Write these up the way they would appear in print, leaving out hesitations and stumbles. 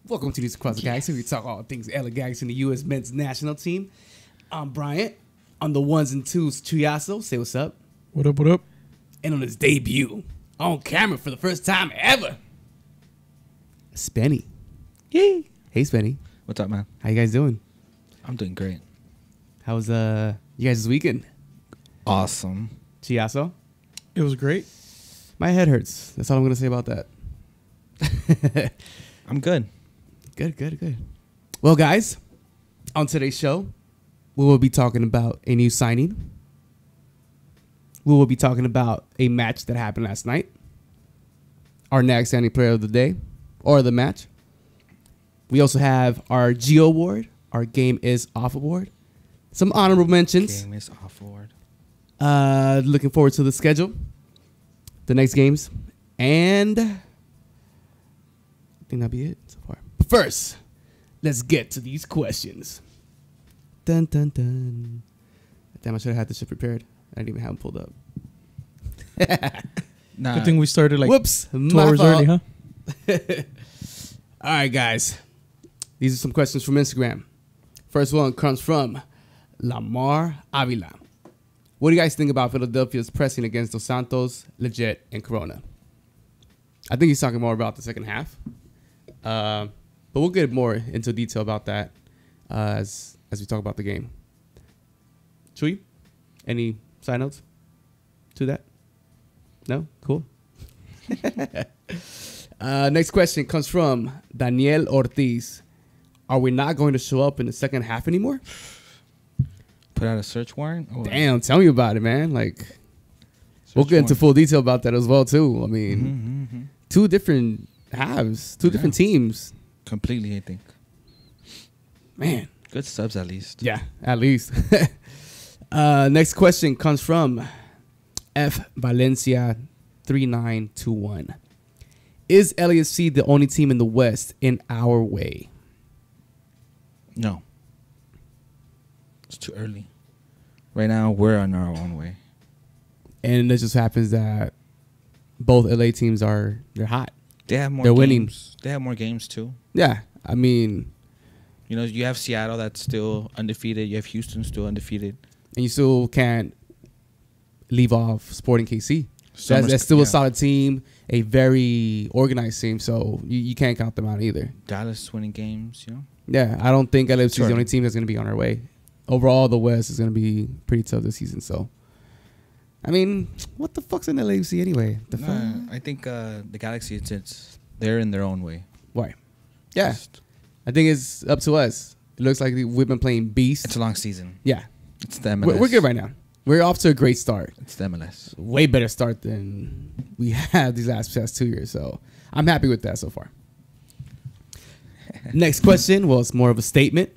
Welcome to News Across the Galaxy. We talk all things LA Galaxy and the U.S. men's national team. I'm Bryant. On the ones and twos, Chuyaso. Say what's up. What up, what up? And on his debut, on camera for the first time ever, Spenny. Yay. Hey, Spenny. What's up, man? How you guys doing? I'm doing great. How's you guys' weekend? Awesome. Chuyaso? It was great. My head hurts. That's all I'm going to say about that. I'm good. Good. Well, guys, on today's show, we will be talking about a new signing. We will be talking about a match that happened last night. Our next standing player of the day or the match. We also have our Geo award, our Game Is Off award. Some honorable mentions. Game is off award. Looking forward to the schedule, the next games, and I think that'll be it so far. But first, let's get to these questions. Dun, dun, dun. Damn, I should have had this shit prepared. I didn't even have them pulled up. Nah, Good thing we started like Whoops. 2 hours early, huh? All right, guys. These are some questions from Instagram. First one comes from Lamar Avila. What do you guys think about Philadelphia's pressing against Dos Santos, Legit, and Corona? I think he's talking more about the second half. But we'll get more into detail about that as we talk about the game. Chui, any side notes to that? No? Cool. Next question comes from Daniel Ortiz. Are we not going to show up in the second half anymore? Put out a search warrant? Or Damn, tell me about it, man. We'll get into full detail about that as well, too. I mean, two different halves, two different teams. Completely, I think. Man. Good subs, at least. Yeah, at least. Next question comes from F. Valencia 3921. Is LAFC the only team in the West in our way? No. It's too early. Right now, we're on our own way. And it just happens that both LA teams they're hot. They have more They're games. winning. They have more games, too. Yeah, I mean, You know, you have Seattle that's still undefeated. You have Houston still undefeated. and you still can't leave off Sporting KC. That's still a solid team, a very organized team, so you can't count them out either. Dallas winning games, you know? Yeah, I don't think LAFC is Sure. the only team that's going to be on our way. Overall, the West is going to be pretty tough this season. So, I mean, what the fuck's in LAFC anyway? The fuck? I think the Galaxy, they're in their own way. Why? Yeah, I think it's up to us. It looks like we've been playing beast. It's a long season. Yeah, It's the MLS. we're good right now. We're off to a great start. It's the MLS. Way better start than we had these past 2 years. So I'm happy with that so far. Next question. Well, it's more of a statement.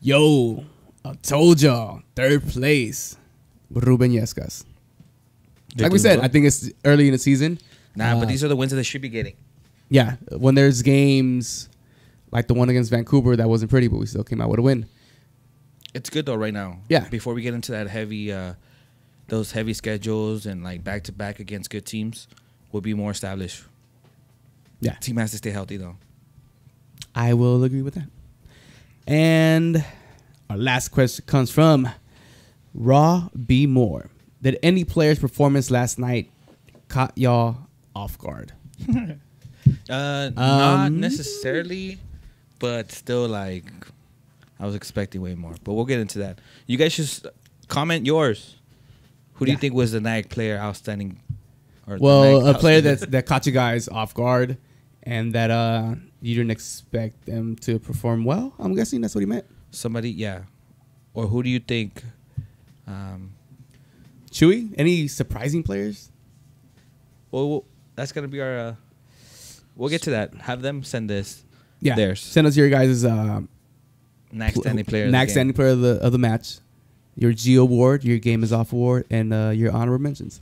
Yo, I told y'all, third place, Ruben Yescas. Like we said, I think it's early in the season. Nah, but these are the wins that they should be getting. Yeah, when there's games like the one against Vancouver, that wasn't pretty, but we still came out with a win. It's good though right now. Yeah. Before we get into that heavy, those heavy schedules and like back to back against good teams, we'll be more established. Yeah, Team has to stay healthy though. I will agree with that. And our last question comes from Raw B. Moore. Did any player's performance last night caught y'all off guard? Not necessarily, but still like I was expecting way more. But we'll get into that. You guys should comment yours. Who do you think was the night player outstanding? Or Well, a player that caught you guys off guard and that you didn't expect them to perform well. I'm guessing that's what he meant. somebody, yeah. Or who do you think? Chewy, any surprising players? Well, that's gonna be our. We'll get to that. Have them send this. Yeah, Theirs. send us your guys' Next standing player. next standing player of the match, your G award, your Game Is Off award, and your honorable mentions.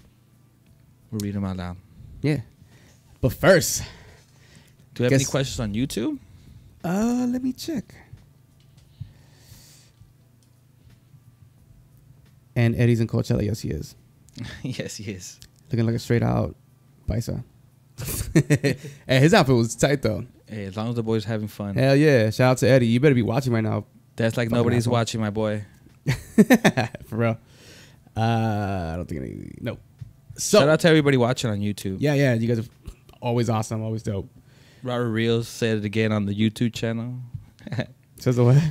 We'll read them out loud. Yeah, but first, Do we have any questions on YouTube? let me check. And Eddie's in Coachella. Yes, he is. Yes, he is. Looking like a straight out paisa. And his outfit was tight though. Hey, as long as the boys having fun. Hell yeah! Shout out to Eddie. You better be watching right now. That's like Fucking nobody's asshole. watching, my boy. For real. I don't think any. No. So Shout out to everybody watching on YouTube. yeah. You guys are always awesome. Always dope. Robert Reels said it again on the YouTube channel. Says the way.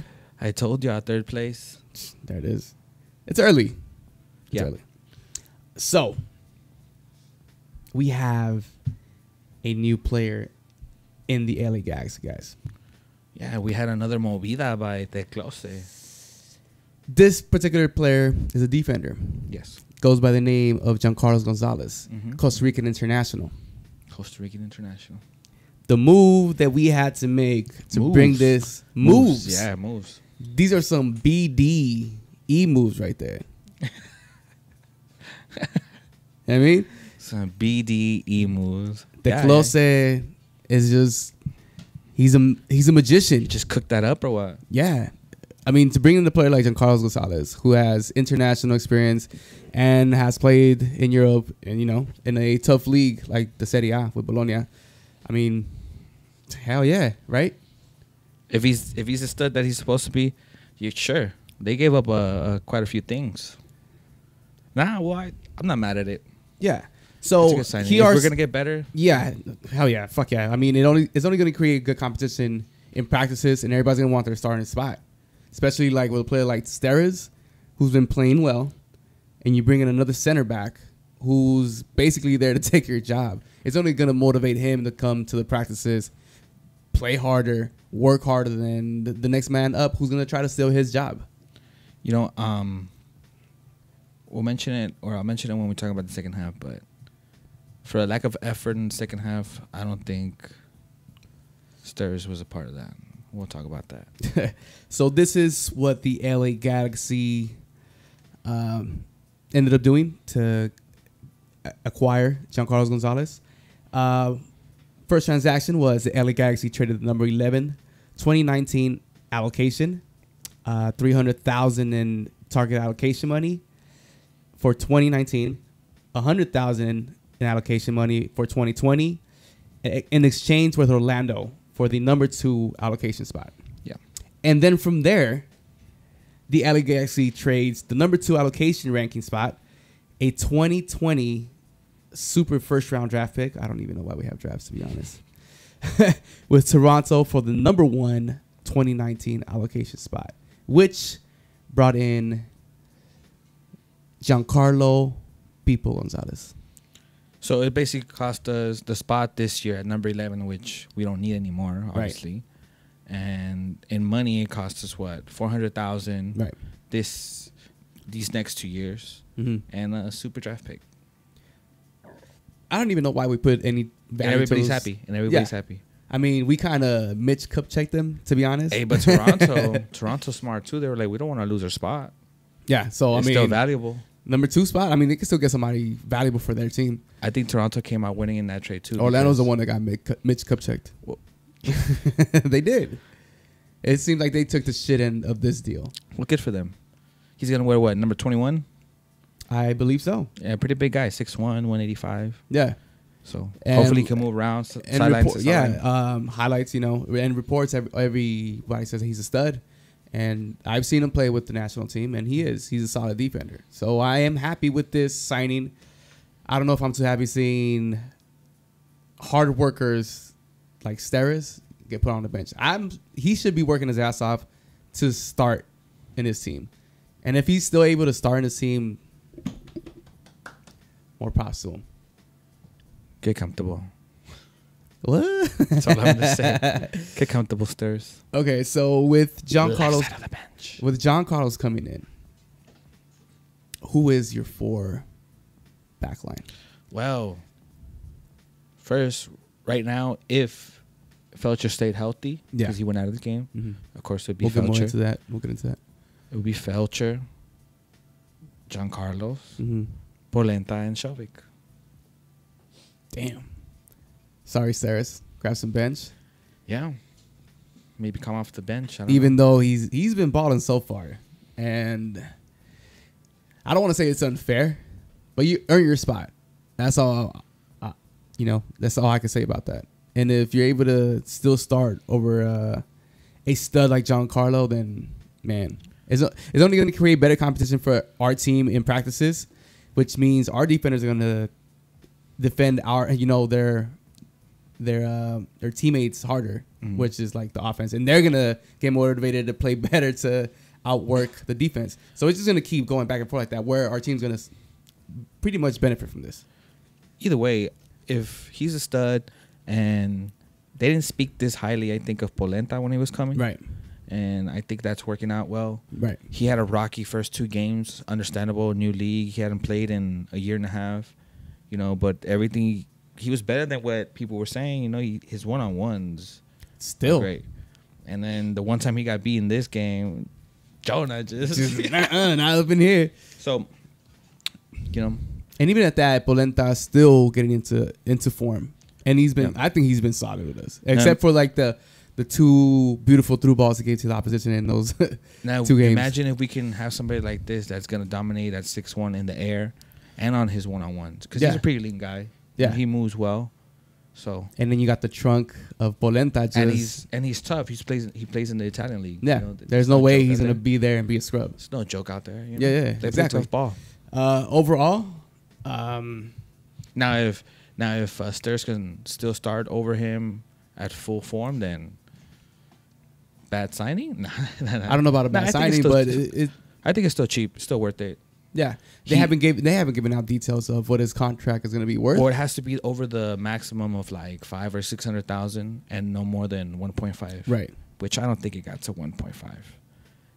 I told you, our third place. There it is. It's early. It's Yeah. early. So we have a new player in the LA Galaxy, guys. Yeah, we had another movida by Teclose. This particular player is a defender. Yes. Goes by the name of Giancarlo Gonzalez, Mhm. Costa Rican international. Costa Rican international. The move that we had to make to Moves. bring this moves. Yeah, moves. These are some BDE moves right there. I mean, Some BDE moves. the Yeah, Close yeah. is just he's a magician. You just cooked that up or what? Yeah. I mean, to bring in a player like Giancarlo Gonzalez, who has international experience and has played in Europe and, in a tough league like the Serie A with Bologna. I mean, hell yeah, right? If he's a stud that he's supposed to be, you sure. They gave up quite a few things. Nah, well, I'm not mad at it. Yeah. It's a So good signing. If we're gonna get better. yeah, hell yeah, fuck yeah. I mean, it's only going to create good competition in practices, and everybody's going to want their starting spot. Especially like with a player like Steres, who's been playing well, and you bring in another center back who's basically there to take your job. It's only going to motivate him to come to the practices, play harder, work harder than the next man up who's going to try to steal his job. We'll mention it, or I'll mention it when we talk about the second half. But for a lack of effort in the second half, I don't think Steres was a part of that. We'll talk about that. So this is what the LA Galaxy ended up doing to acquire Giancarlo Gonzalez. First transaction was the LA Galaxy traded the number 11 2019 allocation, $300,000 in target allocation money for 2019, $100,000 in allocation money for 2020, in exchange with Orlando for the number 2 allocation spot. Yeah. And then from there, the LA Galaxy trades the number 2 allocation ranking spot, a 2020 super first round draft pick. I don't even know why we have drafts, to be honest. With Toronto for the number 1 2019 allocation spot, which brought in Giancarlo Pipo Gonzalez. So it basically cost us the spot this year at number 11, which we don't need anymore, obviously. Right. And in money, it cost us what, $400,000. Right. These next 2 years, and a super draft pick. I don't even know why we put any value. And everybody's happy. Happy. I mean, we kind of Mitch Cup checked them, to be honest. Hey, but Toronto's smart too. They were like, we don't want to lose our spot. Yeah, so It's still valuable. Number 2 spot. I mean, they can still get somebody valuable for their team. I think Toronto came out winning in that trade too. Orlando's the one that got Mitch Cup checked. Well, they did. It seemed like they took the shit end of this deal. Well, good for them. He's gonna wear what, number 21? I believe so. Yeah, pretty big guy, 6'1", 185. Yeah. So And hopefully he can move around. Highlights, and reports. Everybody says he's a stud, and I've seen him play with the national team, and he's a solid defender. So I am happy with this signing. I don't know if I'm too happy seeing hard workers like Steres get put on the bench. He should be working his ass off to start in his team, and if he's still able to start in his team, more props to him. Get comfortable. What? That's all I'm gonna say. Get comfortable, Stirs. Okay, so with Giancarlo's Left side of the bench. with Giancarlo's coming in, who is your 4 backline? Well, first, right now, if Feltzer stayed healthy, because he went out of the game, of course it would be We'll get more Feltzer. into that. We'll get into that. It would be Feltzer, Giancarlo, Polenta, and Shelvik. Damn. Sorry, Steres. Grab some bench. Yeah. Maybe come off the bench. I don't Even know. though he's been balling so far, and I don't want to say it's unfair, but you earn your spot. That's all. That's all I can say about that. And if you're able to still start over a stud like Giancarlo, then, man, it's only going to create better competition for our team in practices, which means our defenders are going to defend their teammates harder, which is like the offense. And they're going to get motivated to play better to outwork the defense. So it's just going to keep going back and forth like that, where our team's going to pretty much benefit from this. Either way, if he's a stud, and they didn't speak this highly, I think, of Polenta when he was coming. Right. And I think that's working out well. Right. He had a rocky first 2 games. Understandable, new league. He hadn't played in a year and a half. But everything, he was better than what people were saying. His one-on-ones still great. And then the one time he got beat in this game, Jonah just not up in here. So, and even at that, Polenta still getting into form, and I think he's been solid with us, except for like the 2 beautiful through balls he gave to the opposition in those now 2 games. Imagine if we can have somebody like this that's gonna dominate at 6'1" in the air and on his one-on-ones, because he's a pretty lean guy. Yeah, he moves well. So, and then you got the trunk of Polenta, and he's tough. He plays in the Italian league. Yeah, there's no way he's gonna be there and be a scrub. There's no joke out there. Yeah, they exactly. play tough ball. Overall, now if Sturs can still start over him at full form, then bad signing. I don't know about a bad signing, but I think it's still cheap, still worth it. Yeah, they haven't given out details of what his contract is going to be worth. Or it has to be over the maximum of like 500,000 or 600,000 and no more than 1.5. Right. Which I don't think it got to 1.5.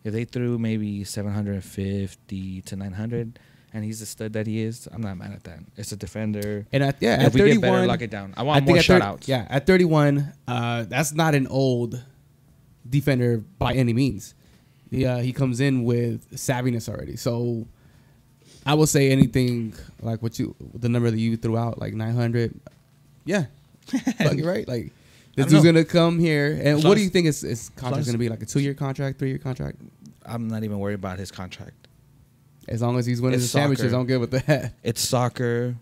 If they threw maybe 750 to 900, and he's the stud that he is, I'm not mad at that. It's a defender. And at if we 31, get better, lock it down. I want more shutouts. Yeah, at 31, that's not an old defender by any means. He comes in with savviness already. So I will say anything like the number that you threw out, like 900. Yeah, fuck it, right? Like this dude's gonna come here, and what do you think his contract's gonna be? Like a 2-year contract, 3-year contract? I'm not even worried about his contract. As long as he's winning the championships, I'm good with that. It's soccer,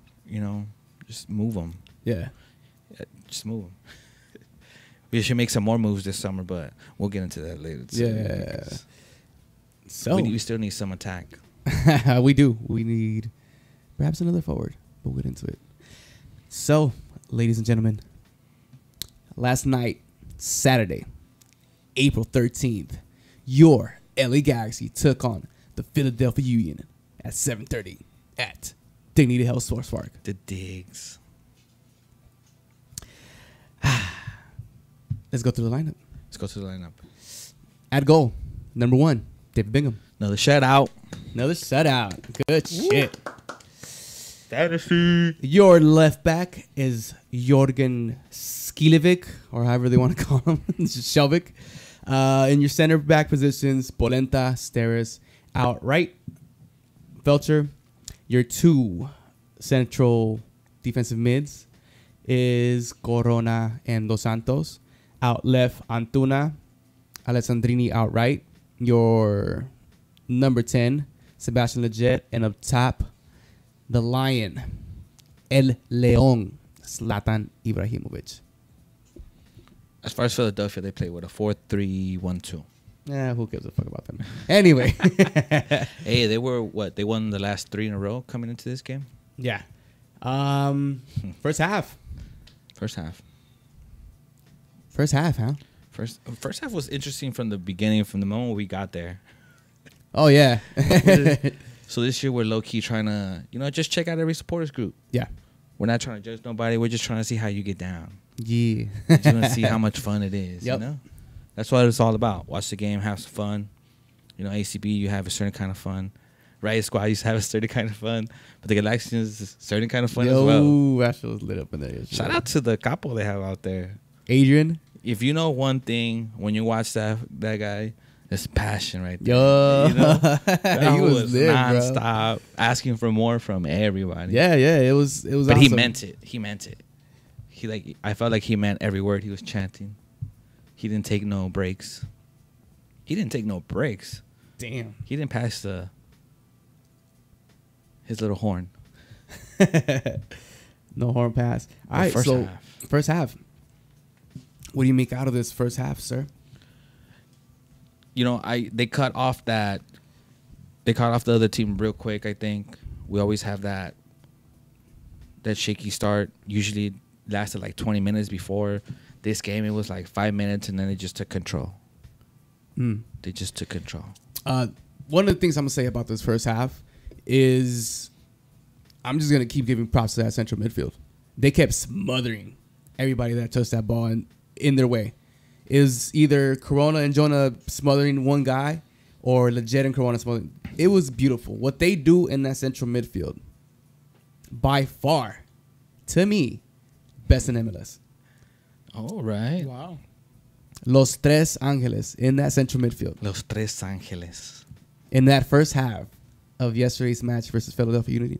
just move him. Yeah, just move him. We should make some more moves this summer, but we'll get into that later. Yeah. So we still need some attack. We do. We need perhaps another forward, but we'll get into it. So, ladies and gentlemen, last night, Saturday, April 13th, your LA Galaxy took on the Philadelphia Union at 7:30 at Dignity Health Sports Park. The Digs. Let's go through the lineup. At goal, number 1, David Bingham. Another shutout. Good shit. Fantasy. Your left back is Jorgen Skilevic, or however they want to call him, Shelvic. In your center back positions, Polenta, Steres. Out right, Feltzer. Your 2 central defensive mids is Corona and Dos Santos. Out left, Antuna, Alessandrini out right. Your number 10, Sebastian Lletget. And up top, the Lion, El León, Zlatan Ibrahimovic. As far as Philadelphia, they play with a 4-3-1-2. Yeah, who gives a fuck about them? Anyway. Hey, they were what? They won the last 3 in a row coming into this game? Yeah. First half. First half, huh? First half was interesting from the beginning, from the moment we got there. Oh, yeah. So this year we're low-key trying to, just check out every supporters group. Yeah. We're not trying to judge nobody. We're just trying to see how you get down. Yeah. Just want to see how much fun it is, yep. That's what it's all about. Watch the game, have some fun. ACB, you have a certain kind of fun. Riot Squad used to have a certain kind of fun. But the Galaxians is a certain kind of fun as well. That shit was lit up in there. Shout out to the capo they have out there. Adrian. If you know one thing, when you watch that guy, it's passion right there. Yo. He was lit, nonstop, bro. Asking for more from everybody. Yeah. It was But awesome. he meant it. I felt like he meant every word he was chanting. He didn't take no breaks. Damn. He didn't pass his little horn. No horn pass. All right, First half. First half. What do you make out of this first half, sir? You know, they cut off the other team real quick. I think we always have that shaky start. Usually lasted like 20 minutes before. This game, it was like 5 minutes, and then they just took control. They just took control. One of the things I'm going to say about this first half is I'm just going to keep giving props to that central midfield. They kept smothering everybody that touched that ball in their way. It was either Corona and Jonah smothering one guy or Leggett and Corona smothering. It was beautiful. What they do in that central midfield, by far, to me, best in MLS. All right. Wow. Los Tres Ángeles in that central midfield. Los Tres Ángeles. In that first half of yesterday's match versus Philadelphia Unity.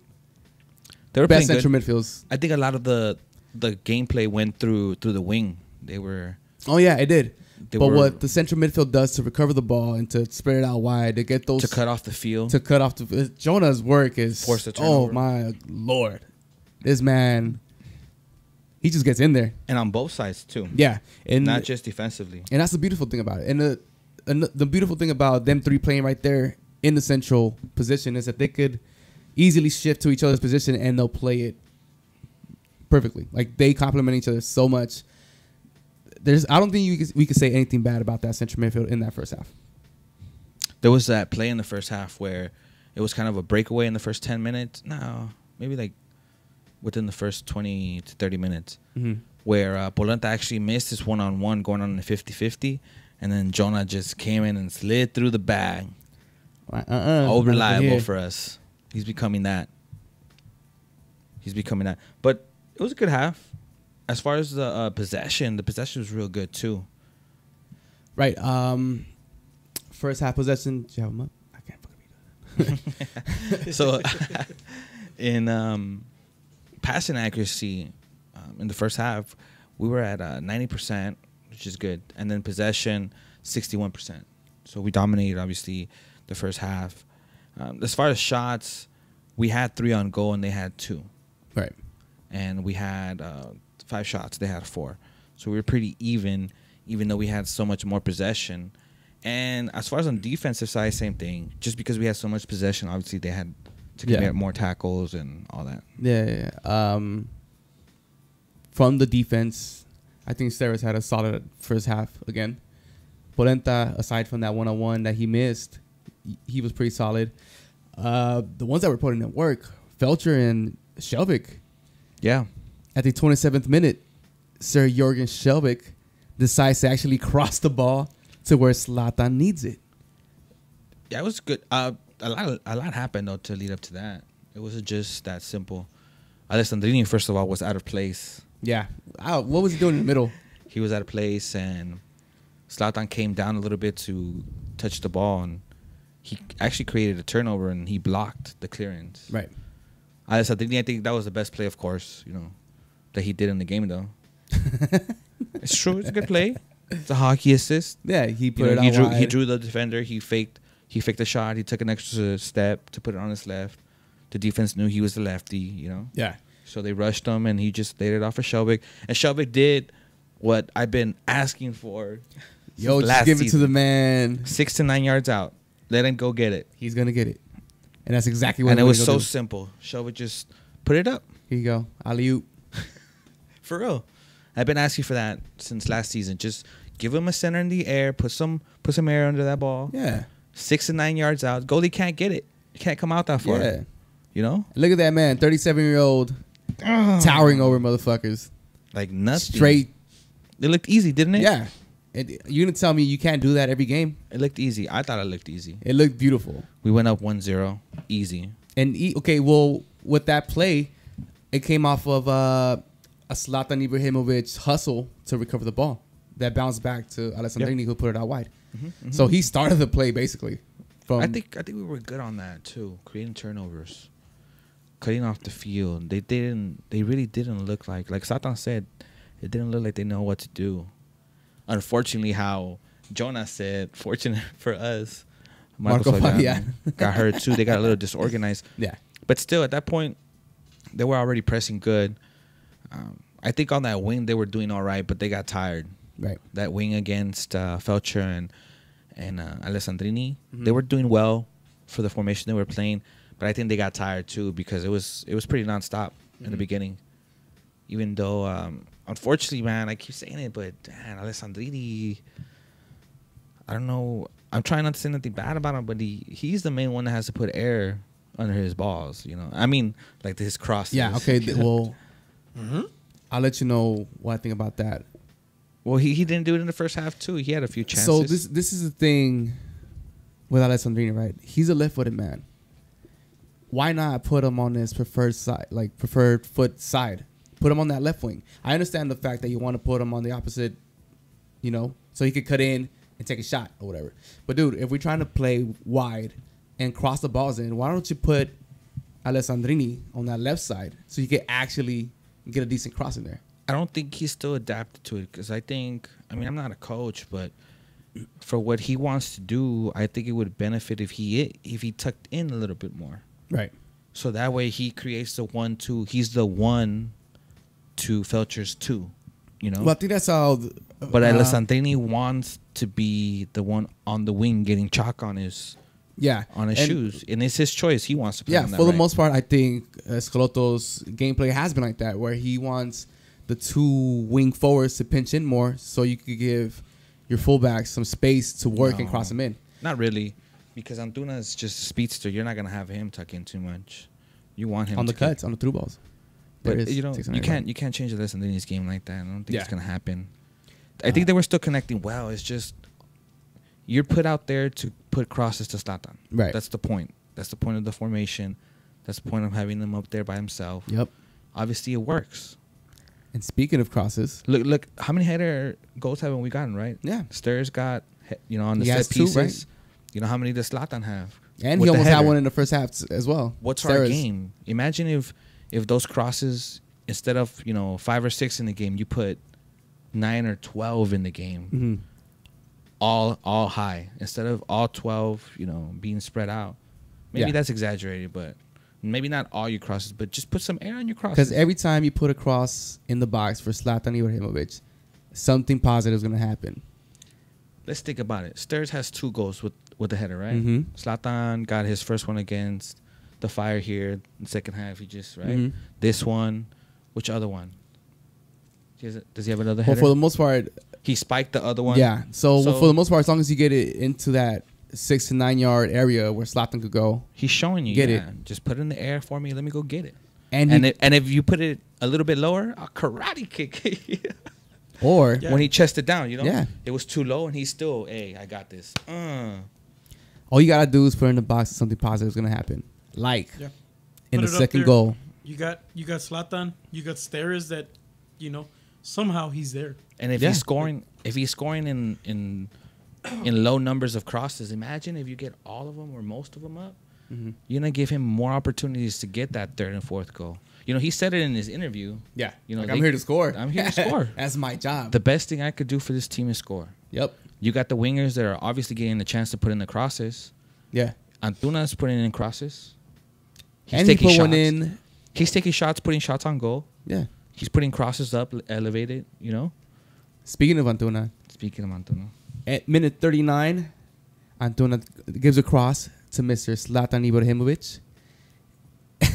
They were best playing central good. midfields. I think a lot of the gameplay went through the wing. They were. Oh yeah, it did. They But were, what the central midfield does to recover the ball and to spread it out wide, to get those to cut off the field. to cut off the Jonah's work is Force the oh turnover. my lord, this man, he just gets in there. And on both sides too. Yeah, and Not just defensively. and that's the beautiful thing about it. And the beautiful thing about them three playing right there in the central position is that they could easily shift to each other's position and they'll play it perfectly. Like they complement each other so much. I don't think we could say anything bad about that central midfield in that first half. There was that play in the first half where it was kind of a breakaway in the first 10 minutes. No, maybe like within the first 20 to 30 minutes where Polenta actually missed his one-on-one going on the 50-50, and then Jonah just came in and slid through the bag. All reliable for us. He's becoming that. But it was a good half. As far as the possession was real good too. Right. First half possession. Did you have them up? I can't fucking read that. So in passing accuracy in the first half, we were at 90%, which is good. And then possession, 61%. So we dominated, obviously, the first half. As far as shots, we had 3 on goal and they had 2. Right. And we had 5 shots. They had 4. So we were pretty even though we had so much more possession. And as far as on the defensive side, same thing. Just because we had so much possession, obviously they had to commit more tackles and all that. Yeah. From the defense, I think Steris had a solid first half again. Polenta, aside from that one-on-one that he missed, he was pretty solid. The ones that were putting in work, Feltzer and Shelvik. Yeah. At the 27th minute, Sir Jorgen Shelvik decides to actually cross the ball to where Zlatan needs it. Yeah, it was good. A lot happened, though, to lead up to that. It wasn't just that simple. Alessandrini, first of all, was out of place. Yeah. What was he doing in the middle? He was out of place, and Zlatan came down a little bit to touch the ball, and he actually created a turnover, and he blocked the clearance. Right. Alessandrini, I think that was the best play, of course, that he did in the game, though. It's true. It's a good play. It's a hockey assist. Yeah, he put it out wide. He drew the defender. He faked the shot. He took an extra step to put it on his left. The defense knew he was the lefty, Yeah. So they rushed him, and he just laid it off for Shelvik. And Shelvik did what I've been asking for. Yo, just give it to the man. 6 to 9 yards out. Let him go get it. He's going to get it. And that's exactly what And it was so do. simple. Shelvik just put it up. Here you go. Alley-oop. For real. I've been asking for that since last season. Just give him a center in the air. Put some air under that ball. Yeah. 6 to 9 yards out. Goalie can't get it. He can't come out that far. Yeah. Look at that man, 37-year-old, towering over motherfuckers. Like nothing. Straight. It looked easy, didn't it? Yeah. And you're going to tell me you can't do that every game? It looked easy. I thought it looked easy. It looked beautiful. We went up 1-0. Easy. And, well, with that play, it came off of a Zlatan Ibrahimovic hustle to recover the ball. That bounced back to Alessandrini, who put it out wide. So he started the play, basically. I think we were good on that, too. Creating turnovers. Cutting off the field. They really didn't look like Zlatan said, it didn't look like they know what to do. Unfortunately, how Jonah said, fortunate for us, Marco Fabian got hurt too. They got a little disorganized. Yeah. But still, at that point, they were already pressing good. I think on that wing, they were doing all right, but they got tired. Right. That wing against Feltzer and Alessandrini. Mhm. They were doing well for the formation they were playing, but I think they got tired too because it was pretty nonstop in the Mhm. beginning. Even though, unfortunately, man, I keep saying it, but man, Alessandrini, I don't know. I'm trying not to say nothing bad about him, but he's the main one that has to put air under his balls. You know, I mean, like his crosses. Yeah. Okay. Well, Mm-hmm. I'll let you know what I think about that. Well, he didn't do it in the first half too. He had a few chances. So this is the thing with Alessandrini, right? He's a left-footed man. Why not put him on his preferred side, like preferred foot side? Put him on that left wing. I understand the fact that you want to put him on the opposite, you know, so he could cut in and take a shot or whatever. But dude, if we're trying to play wide and cross the balls in, why don't you put Alessandrini on that left side so you can actually get a decent cross in there? I don't think he's still adapted to it because I mean, I'm not a coach, but for what he wants to do, I think it would benefit if he tucked in a little bit more. Right. So that way he creates the 1-2. He's the 1 to Feltzer's 2, you know? Well, I think that's how. But Alessandrini wants to be the one on the wing getting chalk on his shoes. And it's his choice. He wants to play on that for the right. most part, I think Schelotto's gameplay has been like that, where he wants the 2 wing forwards to pinch in more so you could give your fullbacks some space to work and cross them in. Not really, because Antuna is just a speedster. You're not going to have him tuck in too much. You want him on the to cuts, on the through balls. But you can't change the lesson in his game like that. I don't think it's going to happen. I think they were still connecting well. It's just you're put out there to put crosses to Zlatan. Right. That's the point. That's the point of the formation. That's the point of having them up there by himself. Yep. Obviously, it works. And speaking of crosses, Look, how many header goals haven't we gotten, right? Yeah. Sturz got, on the He set has 2, pieces. right? You know how many does Zlatan have? and with he the almost had header? one in the first half as well. What's our Steres. game? Imagine if those crosses, instead of 5 or 6 in the game, you put 9 or 12 in the game, Mhm. all high instead of all 12, being spread out. Maybe Yeah. that's exaggerated, but maybe not all your crosses, but just put some air on your crosses. Because every time you put a cross in the box for Zlatan Ibrahimovic, something positive is going to happen. Let's think about it. Sturz has 2 goals with the header, right? Mhm. Zlatan got his first one against the Fire here in the second half. He just, right? Mhm. This one. Which other one? Does he have another Well, header? for the most part, He spiked the other one. yeah. So So- for the most part, as long as you get it into that 6 to 9 yard area where Zlatan could go, He's showing you. Get yeah. it. Just put it in the air for me. Let me go get it. and And if you put it a little bit lower, a karate kick. or Yeah. When he chested down, Yeah. it was too low, and he's still, hey, I got this. all you gotta do is put it in the box and something positive is gonna happen. Like Yeah. in Put the it up second there. goal. You got Zlatan, you got Steres that, somehow he's there. And if Yeah. he's scoring in low numbers of crosses, imagine if you get all of them or most of them up. Mhm. You're gonna give him more opportunities to get that 3rd and 4th goal. He said it in his interview. Yeah, Like, I'm here to score. I'm here to score. That's my job. The best thing I could do for this team is score. Yep. You got the wingers that are obviously getting the chance to put in the crosses. Yeah. Antuna's putting in crosses. And he put one in. He's taking shots, putting shots on goal. Yeah. He's putting crosses up, elevated, Speaking of Antuna, Speaking of Antuna. at minute 39, Antuna gives a cross to Mr. Zlatan Ibrahimovic.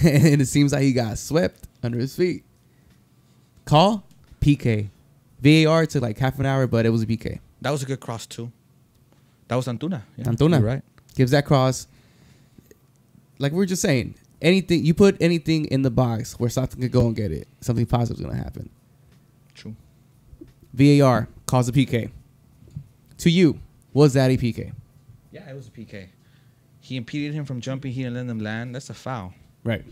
And it seems like he got swept under his feet. Call? PK. VAR took like half an hour, but it was a PK. That was a good cross, too. That was Antuna. Yeah, Antuna. you're right. Gives that cross. Like we were just saying, anything you put anything in the box where Zlatan could go and get it, something positive is going to happen. True. VAR calls a PK. To you, was that a PK? Yeah, it was a PK. He impeded him from jumping. He didn't let him land. That's a foul. Right.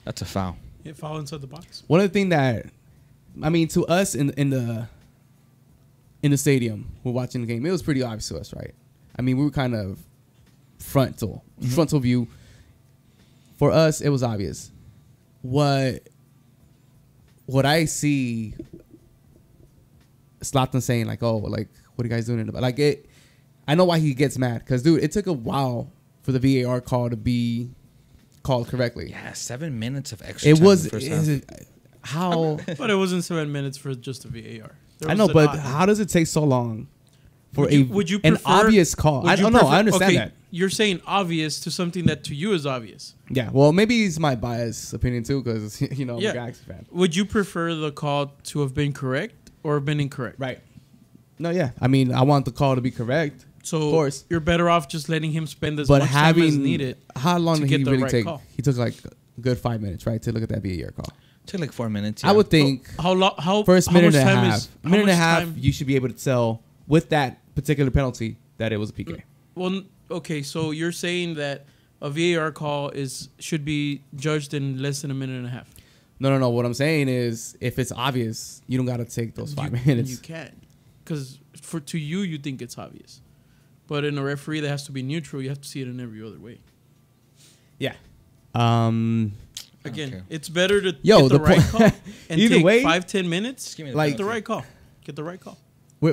That's a foul. It foul inside the box. One of the things that, to us in the stadium, we're watching the game. It was pretty obvious to us, right? We were kind of frontal view. For us, it was obvious. What I see, Zlatan saying like, "Oh, like what are you guys doing?" Like it, I know why he gets mad because, dude, it took a while for the VAR call to be called correctly. Yeah, 7 minutes of extra It time was in the first half. how. But it wasn't 7 minutes for just a VAR. There I was know, an but odd- how does it take so long for would you an prefer- obvious call? would I you don't know. prefer- I understand okay, that. You're saying obvious to something that to you is obvious. Yeah. Well, maybe it's my biased opinion too, because I'm a Galaxy fan. Would you prefer the call to have been correct or have been incorrect? Right. No, yeah. I mean, I want the call to be correct. So Of course. you're better off just letting him spend as But much time as having needed. how long to did get he the really right take? call. He took like a good 5 minutes, right, to look at that VAR call. Took like 4 minutes. I would think How long? How first how minute much and a time half, is how minute and a much half, time- you should be able to tell with that particular penalty that it was a PK. Well, okay, so you're saying that a VAR call should be judged in less than a minute and a half. No. What I'm saying is, if it's obvious, you don't got to take those 5 minutes. You can't, because to you, you think it's obvious, but in a referee that has to be neutral, you have to see it in every other way. Yeah. Again, Okay. it's better to Yo, get the the right po- call and Either take way- 5-10 minutes. Just give me Like- Get the right call. Get the right call. we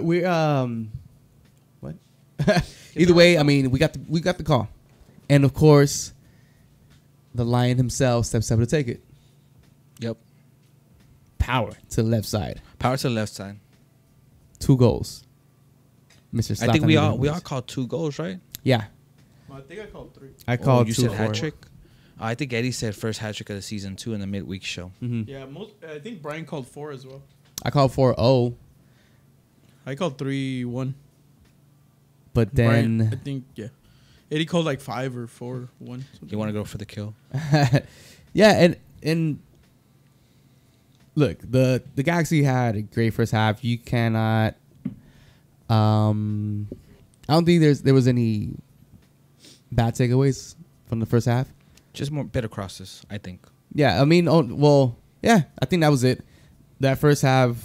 what? Either way, I mean, we got the call, and of course, the Lion himself steps up to take it. Yep. Power to the left side. Power to the left side. 2 goals. Mr. I think Zlatan we all Ibrahimovic. called 2 goals, right? Yeah, I think I called 3. I called you 2 said for hat it. trick. I think Eddie said first hat trick of the season 2 in the midweek show. Mhm. Yeah, I think Brian called 4 as well. I called 4-0, I called 3-1. but Brian, I then think Eddie called like 5 or 4-1. You want to go for the kill? yeah, and look, the Galaxy had a great first half. You cannot. I don't think there was any bad takeaways from the first half. Just more better crosses, I think. Yeah, I mean, yeah, I think that was it. That first half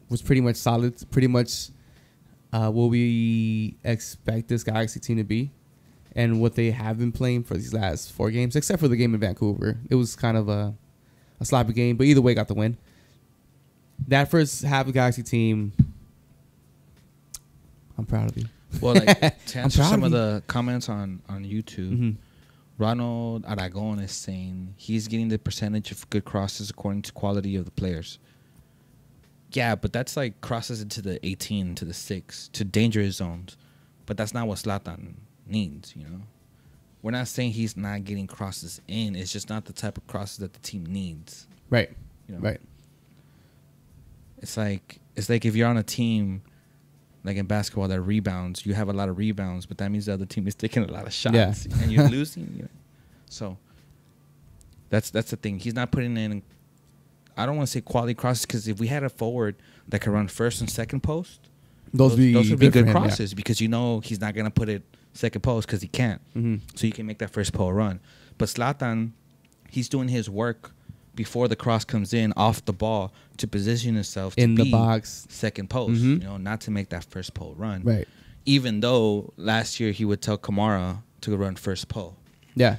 was pretty much solid. Pretty much what we expect this Galaxy team to be, and what they have been playing for these last 4 games, except for the game in Vancouver. It was kind of a sloppy game, but either way, got the win. That first half of the Galaxy team, I'm proud of you. Well, like to I'm answer proud some of of you. the comments on YouTube, Mhm. Ronald Aragon is saying he's getting the percentage of good crosses according to quality of the players. Yeah, but that's like crosses into the 18, to the 6, to dangerous zones. But that's not what Zlatan needs, you know? We're not saying he's not getting crosses in. It's just not the type of crosses that the team needs. Right, You know? right. It's like if you're on a team like in basketball that rebounds, you have a lot of rebounds, but that means the other team is taking a lot of shots, Yeah. and you're losing. You know? So that's the thing. He's not putting in. I don't want to say quality crosses, because if we had a forward that could run first and second post, Those would be for good him, yeah. crosses, because you know he's not gonna put it second post because he can't. Mhm. So you can make that first pole run. But Zlatan, he's doing his work before the cross comes in off the ball to position himself In to the be box. second post, Mhm. you know, not to make that first pole run. Right. Even though last year he would tell Kamara to run first pole. Yeah.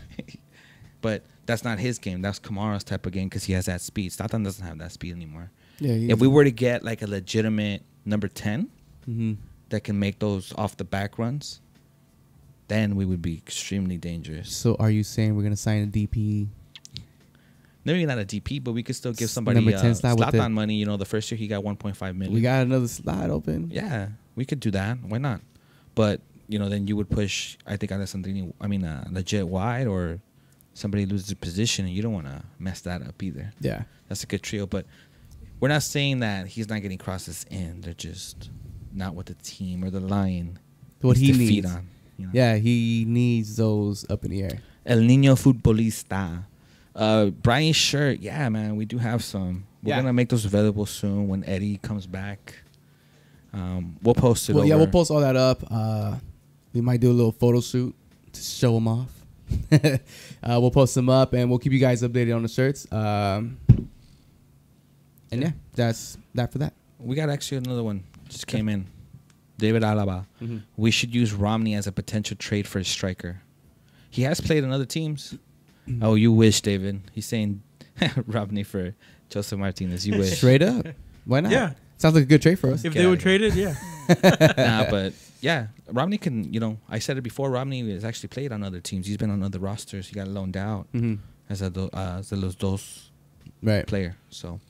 But that's not his game. That's Kamara's type of game, because he has that speed. Zlatan doesn't have that speed anymore. Yeah. If we were to get like a legitimate number 10 Mhm. that can make those off the back runs, then we would be extremely dangerous. So are you saying we're gonna sign a DP? Maybe not a DP, but we could still give somebody Number 10 slot with Zlatan it. money. You know, the first year he got 1.5 million. We got another slot open. Yeah, we could do that. Why not? But you know, then you would push. I think Alessandrini. I mean, legit wide, or somebody loses a position, and you don't want to mess that up either. Yeah. That's a good trio. But we're not saying that he's not getting crosses in. They're just not what the team or the Lion What he to feed needs. on. You know? Yeah, he needs those up in the air. El Niño Futbolista. Brian's shirt. Yeah, man, we do have some. We're Yeah. gonna make those available soon when Eddie comes back. We'll post it over. Yeah, we'll post all that up. We might do a little photo shoot to show them off. We'll post them up, and we'll keep you guys updated on the shirts. And yeah, that's that for that. We got actually another one. Just came in. David Alaba. Mm-hmm. We should use Romney as a potential trade for a striker. He has played on other teams. Oh, you wish, David. He's saying Romney for Joseph Martinez. You wish. Straight up. Why not? Yeah. Sounds like a good trade for us. If Get they outta were here. traded, yeah. Nah, but yeah, Romney can. You know, I said it before. Romney has actually played on other teams. He's been on other rosters. He got loaned out Mm-hmm. as a Los Dos Right. player. So,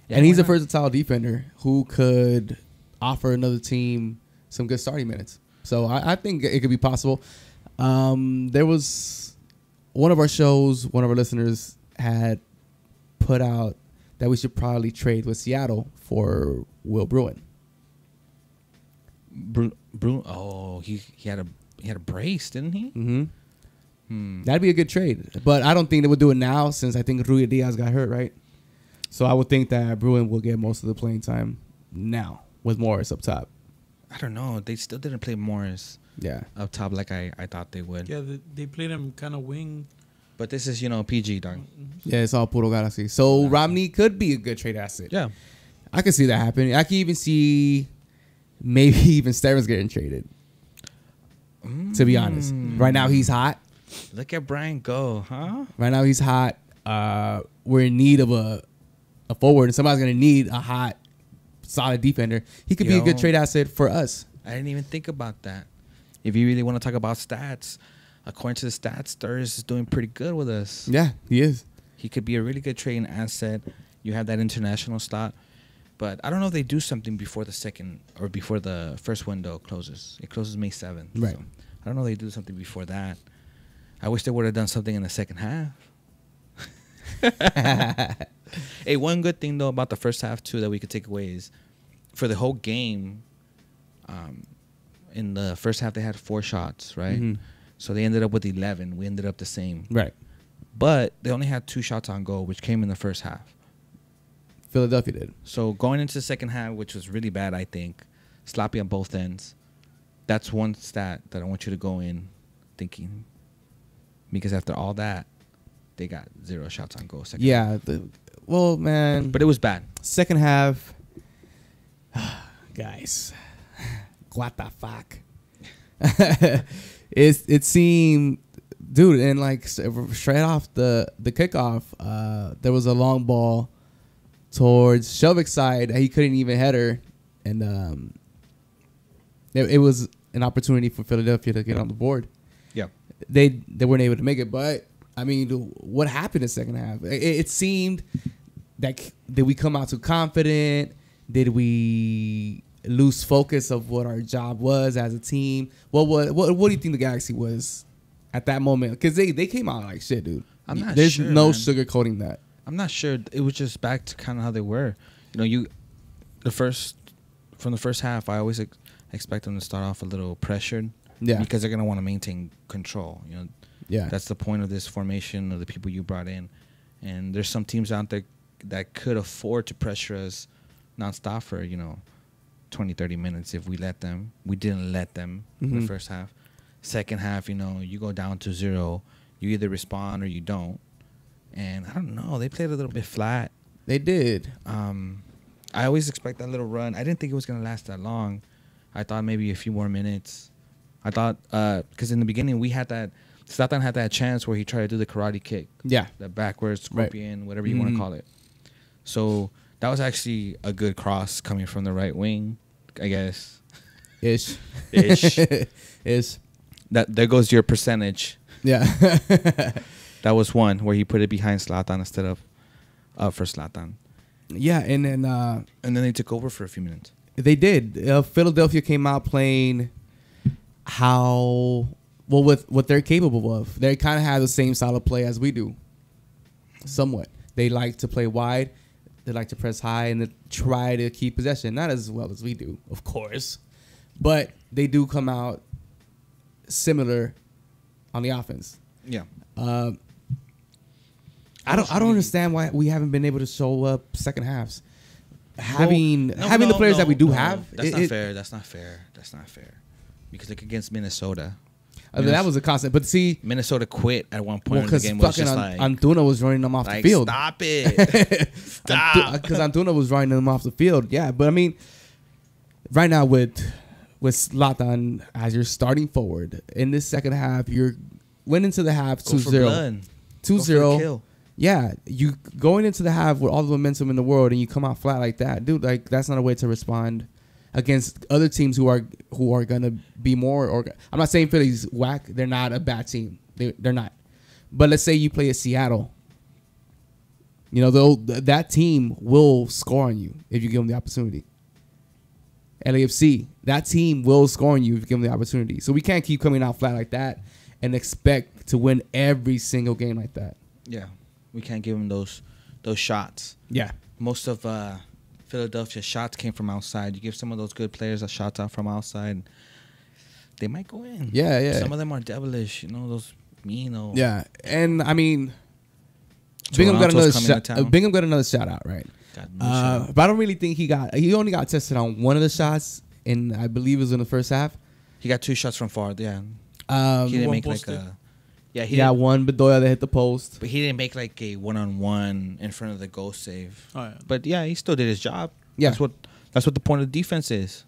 yeah, and he's why a not? versatile defender who could offer another team some good starting minutes. So I think it could be possible. There was one of our shows, one of our listeners had put out that we should probably trade with Seattle for Will Bruin. Oh, he had a brace, didn't he? Mm-hmm. That'd be a good trade, but I don't think they would do it now since I think Rui Diaz got hurt, right? So I would think that Bruin will get most of the playing time now with Morris up top. I don't know. They still didn't play Morris up top like I thought they would. Yeah, they played him kind of wing. But this is, PG, dog. Yeah, it's all Puro Galaxy. So Romney could be a good trade asset. Yeah. I can see that happening. I can even see maybe even Stearns getting traded, to be honest. Right now, he's hot. Look at Brian go, huh? Right now, he's hot. We're in need of a forward, and somebody's going to need a hot, solid defender. He could be a good trade asset for us. I didn't even think about that. If you really want to talk about stats, according to the stats, Stearns is doing pretty good with us. Yeah, he is. He could be a really good trading asset. You have that international slot. But I don't know if they do something before the second or before the first window closes. It closes May 7th. Right. So I don't know if they do something before that. I wish they would have done something in the second half. Hey, one good thing, though, about the first half, too, that we could take away is for the whole game, in the first half, they had 4 shots, right? Mm-hmm. So they ended up with 11. We ended up the same. Right. But they only had 2 shots on goal, which came in the first half. Philadelphia did. So going into the second half, which was really bad, I think, sloppy on both ends. That's one stat that I want you to go in thinking. Because after all that, they got 0 shots on goal. Yeah. Well, man. But it was bad. Second half, guys, what the fuck? It seemed, dude, and like straight off the kickoff, there was a long ball towards Shelvick's side that he couldn't even header, and it was an opportunity for Philadelphia to get on the board. Yeah, they weren't able to make it, but I mean, what happened in the second half? It seemed that did we come out too confident? Did we lose focus of what our job was as a team? What do you think the Galaxy was at that moment? Because they came out like shit, dude. I'm not There's sure, no man. sugarcoating that. I'm not sure. It was just back to kind of how they were. From the first half, I always expect them to start off a little pressured. Yeah. Because they're gonna want to maintain control. Yeah. That's the point of this formation of the people you brought in. And there's some teams out there that could afford to pressure us nonstop for 20, 30 minutes if we let them. We didn't let them in the first half. Second half, you go down to 0. You either respond or you don't. And I don't know. They played a little bit flat. They did. I always expect that little run. I didn't think it was going to last that long. I thought maybe a few more minutes. I thought, because in the beginning, Zlatan had that chance where he tried to do the karate kick. Yeah. The backwards scorpion, whatever you want to call it. So that was actually a good cross coming from the right wing, I guess. Ish. Ish. There goes your percentage. Yeah. That was one where he put it behind Zlatan instead of up for Zlatan. Yeah, and then they took over for a few minutes. They did. Philadelphia came out playing with what they're capable of. They kind of have the same style of play as we do, somewhat. They like to play wide. They like to press high and they try to keep possession. Not as well as we do, of course, but they do come out similar on the offense. Yeah. I don't understand why we haven't been able to show up second halves. Having the players that we do have. That's not fair. Because like against Minnesota. That was a constant. But see, Minnesota quit at one point in the game. Because Antuna was running them off the field. Stop it. Stop. Because Antuna was running them off the field. Yeah, but I mean, right now with Zlatan as your starting forward, in this second half, you're went into the half 2-0. 2-0. Yeah, you going into the half with all the momentum in the world and you come out flat like that, dude. Like that's not a way to respond against other teams who are gonna be more. Or I'm not saying Philly's whack; they're not a bad team. They're not. But let's say you play at Seattle. That team will score on you if you give them the opportunity. LAFC. That team will score on you if you give them the opportunity. So we can't keep coming out flat like that and expect to win every single game like that. Yeah, we can't give them those shots. Yeah. Most of Philadelphia's shots came from outside. You give some of those good players a shot out from outside, they might go in. Yeah, yeah. Some of them are devilish, those mean. Yeah, and I mean, Toronto's Bingham got another shout out, right? But I don't really think he only got tested on one of the shots, and I believe it was in the first half. He got 2 shots from far. Yeah, he didn't make posted. he got one Bedoya that hit the post, but he didn't make like a 1-on-1 in front of the goal save. Oh, yeah. But yeah, he still did his job. Yeah, that's what the point of defense is.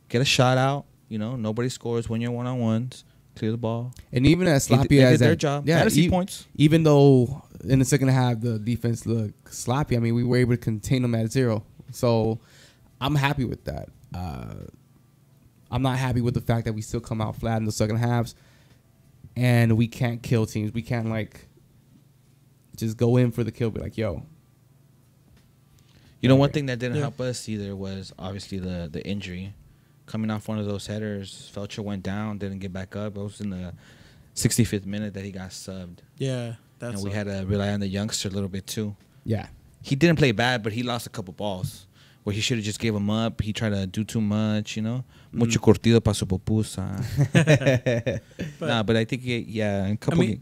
Get a shot out. Nobody scores when you're 1-on-1s. Clear the ball. And even as sloppy they as did their job, yeah, points. Even though in the second half the defense looked sloppy, I mean we were able to contain them at 0. So I'm happy with that. I'm not happy with the fact that we still come out flat in the second halves, and we can't kill teams. We can't just go in for the kill. Be like, yo. One thing that didn't help us either was obviously the injury. Coming off one of those headers, Feltzer went down, didn't get back up. It was in the 65th minute that he got subbed. Yeah, and we had to rely on the youngster a little bit too. Yeah, he didn't play bad, but he lost a couple balls where he should have just gave him up. He tried to do too much, Mucho curtido pa su pupusa. But I think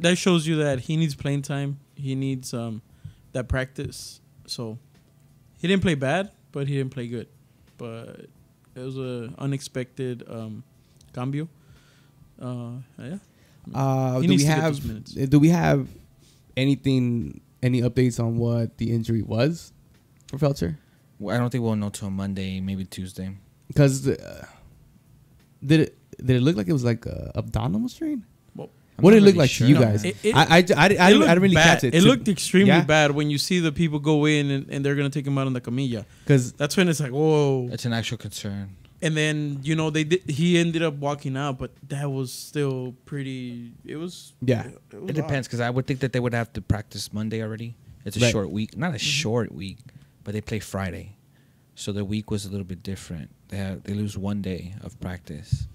that shows you that he needs playing time. He needs that practice. So he didn't play bad, but he didn't play good. But it was an unexpected cambio. Yeah. Do we have any updates on what the injury was for Feltzer? Well, I don't think we'll know till Monday, maybe Tuesday. Because did it look like it was like a abdominal strain? Well, what did it look like to you guys? I didn't really catch it. It looked extremely bad when you see the people go in and they're gonna take him out on the camilla. Because that's when it's like, whoa, it's an actual concern. And then he ended up walking out, but that was still pretty. It was It depends because I would think that they would have to practice Monday already. It's a short week, not a short week, but they play Friday, so their week was a little bit different. They lose 1 day of practice,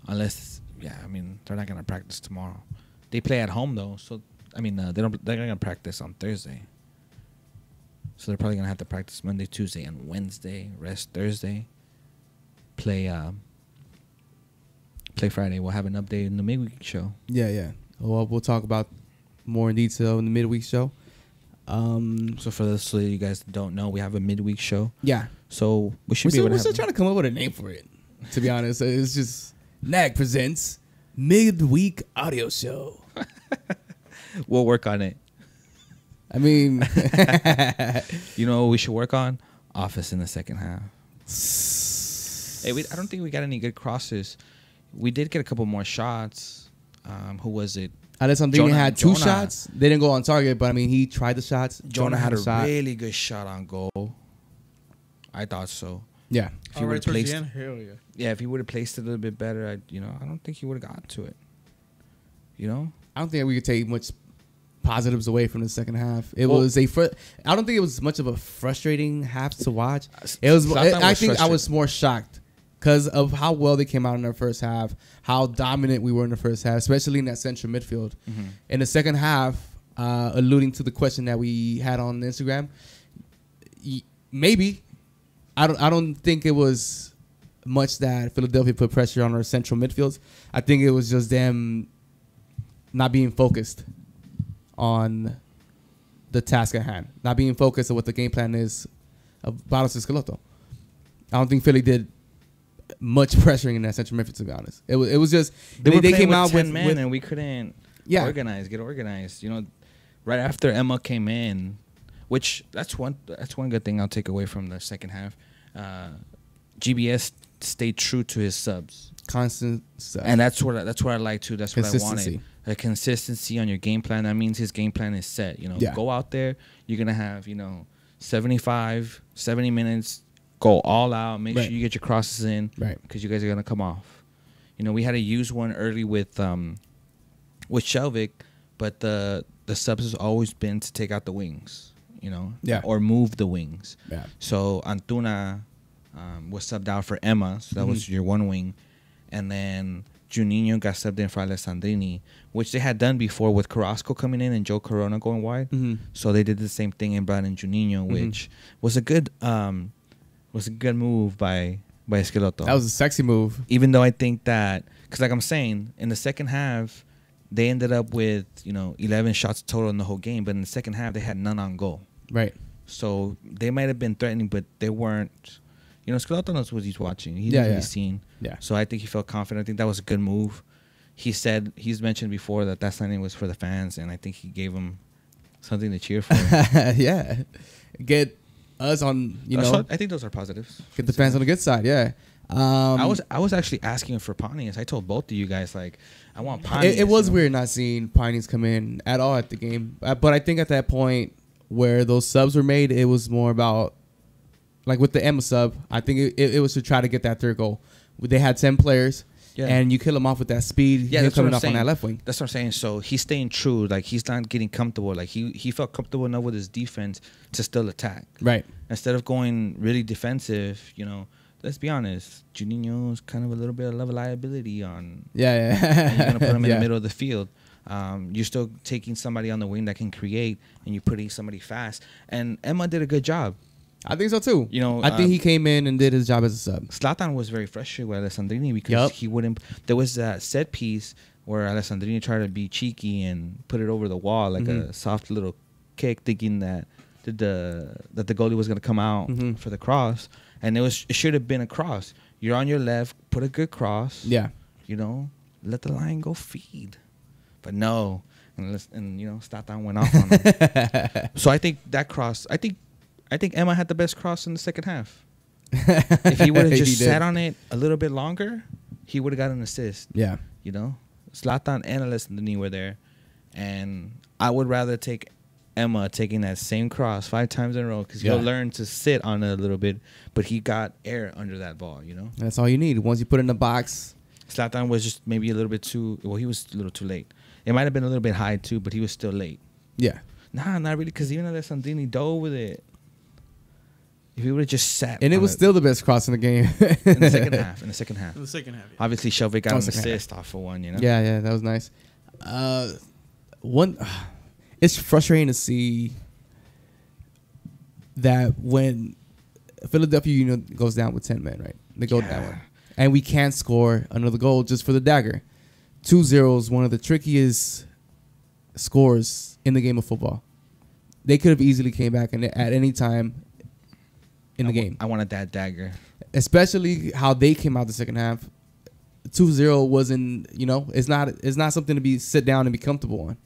unless. Yeah, I mean, they're not going to practice tomorrow. They play at home, though. So, I mean, they're not going to practice on Thursday. So, they're probably going to have to practice Monday, Tuesday, and Wednesday. Rest Thursday. Play Friday. We'll have an update in the midweek show. Yeah. Well, we'll talk about more in detail in the midweek show. So, for those of you guys that don't know, we have a midweek show. Yeah. So, we're still trying to come up with a name for it, to be honest. It's just... NAG presents Midweek Audio Show. We'll work on it. I mean, you know what we should work on? Office in the second half. Hey, I don't think we got any good crosses. We did get a couple more shots. Who was it? Alessandrini had 2 shots. They didn't go on target, but I mean, he tried the shots. Jonah had a really good shot on goal. I thought so. Yeah. If he would have placed, hell yeah. Yeah, if he would have placed it a little bit better, I don't think he would have got to it. I don't think we could take much positives away from the second half. I don't think it was much of a frustrating half to watch. I think I was more shocked because of how well they came out in their first half, how dominant we were in the first half, especially in that central midfield. Mm-hmm. In the second half, alluding to the question that we had on Instagram, maybe. I don't think it was much that Philadelphia put pressure on our central midfields. I think it was just them not being focused on the task at hand, not being focused on what the game plan is of Barros Escalotto. I don't think Philly did much pressuring in that central midfield, to be honest. It was just they came out with 10 men and we couldn't get organized. Right after Emma came in. Which that's one good thing I'll take away from the second half. GBS stayed true to his subs, constant subs. And that's what I like too. That's what I wanted. A consistency on your game plan. That means his game plan is set. Go out there. You're gonna have 75, 70 minutes. Go all out. Make sure you get your crosses in. Right. Because you guys are gonna come off. We had to use one early with Shelvick, but the subs has always been to take out the wings. Or move the wings. Yeah. So Antuna was subbed out for Emma, so that was your one wing, and then Juninho got subbed in for Alessandrini, which they had done before with Carrasco coming in and Joe Corona going wide. So they did the same thing and brought in Juninho, which was a good move by Esqueloto. That was a sexy move. Even though I think that, because like I'm saying, in the second half, they ended up with 11 shots total in the whole game, but in the second half they had none on goal. Right. So they might have been threatening, but they weren't. Scalotto knows what he's watching. He's what he's seen. Yeah. So I think he felt confident. I think that was a good move. He's mentioned before that signing was for the fans, and I think he gave them something to cheer for. Yeah. Get us on, I think those are positives. Get the fans on the good side, yeah. I was actually asking for Pontius. I told both of you guys, like, I want Pontius. It was weird not seeing Pontius come in at all at the game. But I think at that point where those subs were made, it was more about, like with the Emma sub, I think it was to try to get that third goal. They had 10 players, and you kill them off with that speed. Yeah, that's coming what I'm off saying. on that left wing. That's what I'm saying. So he's staying true. Like, he's not getting comfortable. Like, he felt comfortable enough with his defense to still attack. Right. Instead of going really defensive, let's be honest, Juninho's kind of a little bit of a liability on. Yeah. And you're going to put him in the middle of the field. You're still taking somebody on the wing that can create, and you're putting somebody fast. And Emma did a good job. I think so too. I think he came in and did his job as a sub. Zlatan was very frustrated with Alessandrini because he wouldn't. There was that set piece where Alessandrini tried to be cheeky and put it over the wall like a soft little kick, thinking that the goalie was going to come out for the cross, and it should have been a cross. You're on your left, put a good cross. Yeah, let the line go feed, but no, and Zlatan went off on him. So I think that cross. I think Emma had the best cross in the second half. If he would have just sat on it a little bit longer, he would have got an assist. Yeah. Zlatan and Alessandrini were there. And I would rather take Emma taking that same cross 5 times in a row because he'll learn to sit on it a little bit. But he got air under that ball, That's all you need. Once you put it in the box. Zlatan was just maybe a little bit too... Well, he was a little too late. It might have been a little bit high too, but he was still late. Yeah. Nah, not really, because even Alessandrini dove with it. If he would have just sat, and it was still the best cross in the game in the second half. Yeah. Obviously, Shelby got an assist off of one. Yeah, that was nice. It's frustrating to see that when Philadelphia goes down with 10 men, right? They go down, and we can't score another goal just for the dagger. 2-0 is one of the trickiest scores in the game of football. They could have easily came back at any time in the game. I wanted that dagger. Especially how they came out the second half. 2-0 wasn't, it's not something to be sit down and be comfortable on.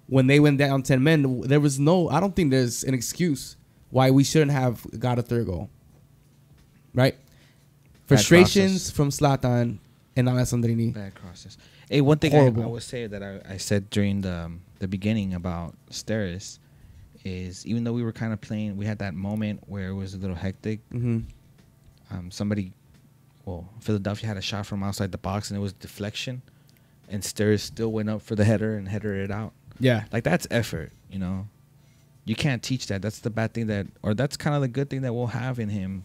When they went down 10 men, there was I don't think there's an excuse why we shouldn't have got a third goal. Right? Frustrations from Zlatan and Alessandrini. Bad crosses. Hey, one thing I would say that I said during the beginning about Steris is, even though we were kind of playing, we had that moment where it was a little hectic. Philadelphia had a shot from outside the box and it was deflection, and Steris still went up for the header and headed it out. Yeah, like that's effort. You can't teach that. That's the bad thing that's kind of the good thing that we'll have in him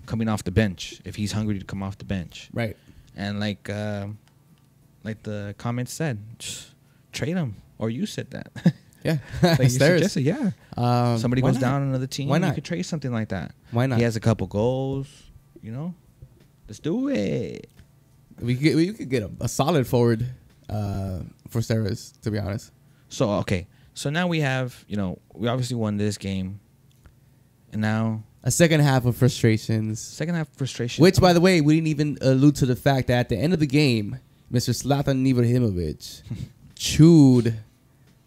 coming off the bench if he's hungry to come off the bench. Right. And like the comment said, just trade him, or you said that. Yeah, like you suggested, yeah. Somebody goes down on another team. Why not? You could trade something like that. Why not? He has a couple goals. Let's do it. We could get a solid forward for Steris, to be honest. So okay, so now we have we obviously won this game, and now a second half of frustrations. Which, by the way, we didn't even allude to the fact that at the end of the game, Mr. Zlatan Ibrahimovic chewed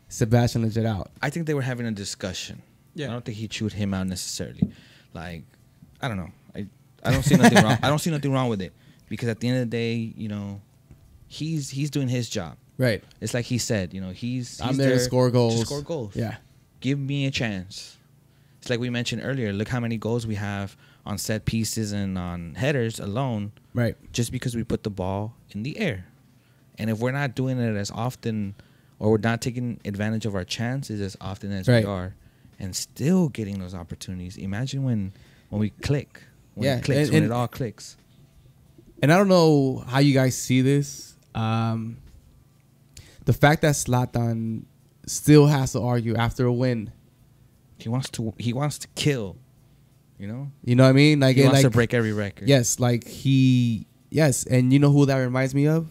Sebastian Lletget out. I think they were having a discussion. Yeah. I don't think he chewed him out necessarily. Like, I don't know. I don't see nothing wrong. I don't see nothing wrong with it, because at the end of the day, he's doing his job. Right. It's like he said, he's I'm there to score goals. To score goals. Yeah. Give me a chance. It's like we mentioned earlier. Look how many goals we have on set pieces and on headers alone. Right. Just because we put the ball in the air. And if we're not doing it as often, or we're not taking advantage of our chances as often as we are, and still getting those opportunities, imagine when we click. when it clicks, when it all clicks. And I don't know how you guys see this. The fact that Zlatan still has to argue after a win. He wants to kill. You know what I mean? Like he wants to break every record. Yes, yes, and you know who that reminds me of?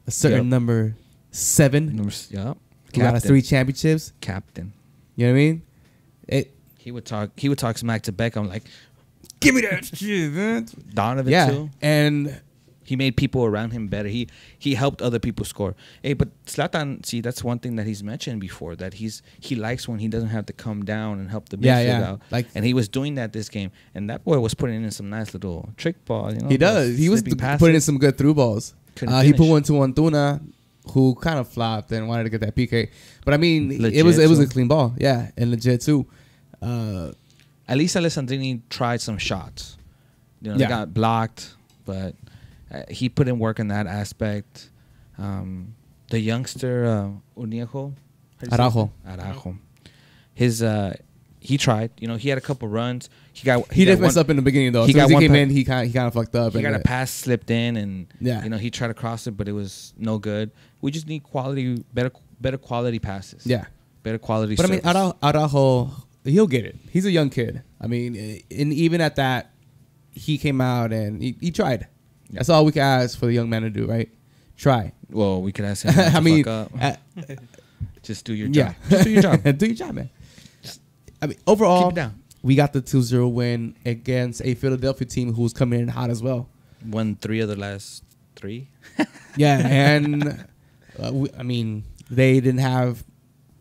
A certain number 7. Yep. Who got us 3 championships. Captain. You know what I mean? He would talk smack to Beckham like, give me that shit, man. Donovan too. And he made people around him better. He helped other people score. Hey, but Zlatan, see, that's one thing that he's mentioned before, that he likes when he doesn't have to come down and help the midfield out. And he was doing that this game. And that boy was putting in some nice little trick balls. You know, he does. He was putting in some good through balls. He put one to Antuna, who kind of flopped and wanted to get that PK. But I mean, it was a clean ball. Yeah, and legit too. At least Alessandrini tried some shots. You know, they got blocked, but he put in work in that aspect. The youngster Araujo. He tried. You know, he had a couple runs. He did mess up in the beginning though. He came in. He kind of fucked up. He got a pass slipped in, and you know, he tried to cross it, but it was no good. We just need better quality passes. Yeah, better quality. But service. I mean, Araujo, he'll get it. He's a young kid. I mean, and even at that, he came out and he tried. Yeah. That's all we can ask for the young man to do, right? Try. Well, we could ask him to fuck up. Just do your job. Yeah. Just do your job. Do your job, man. I mean, overall, we got the 2-0 win against a Philadelphia team who's coming in hot as well. Won 3 of the last 3. Yeah, and I mean, they didn't have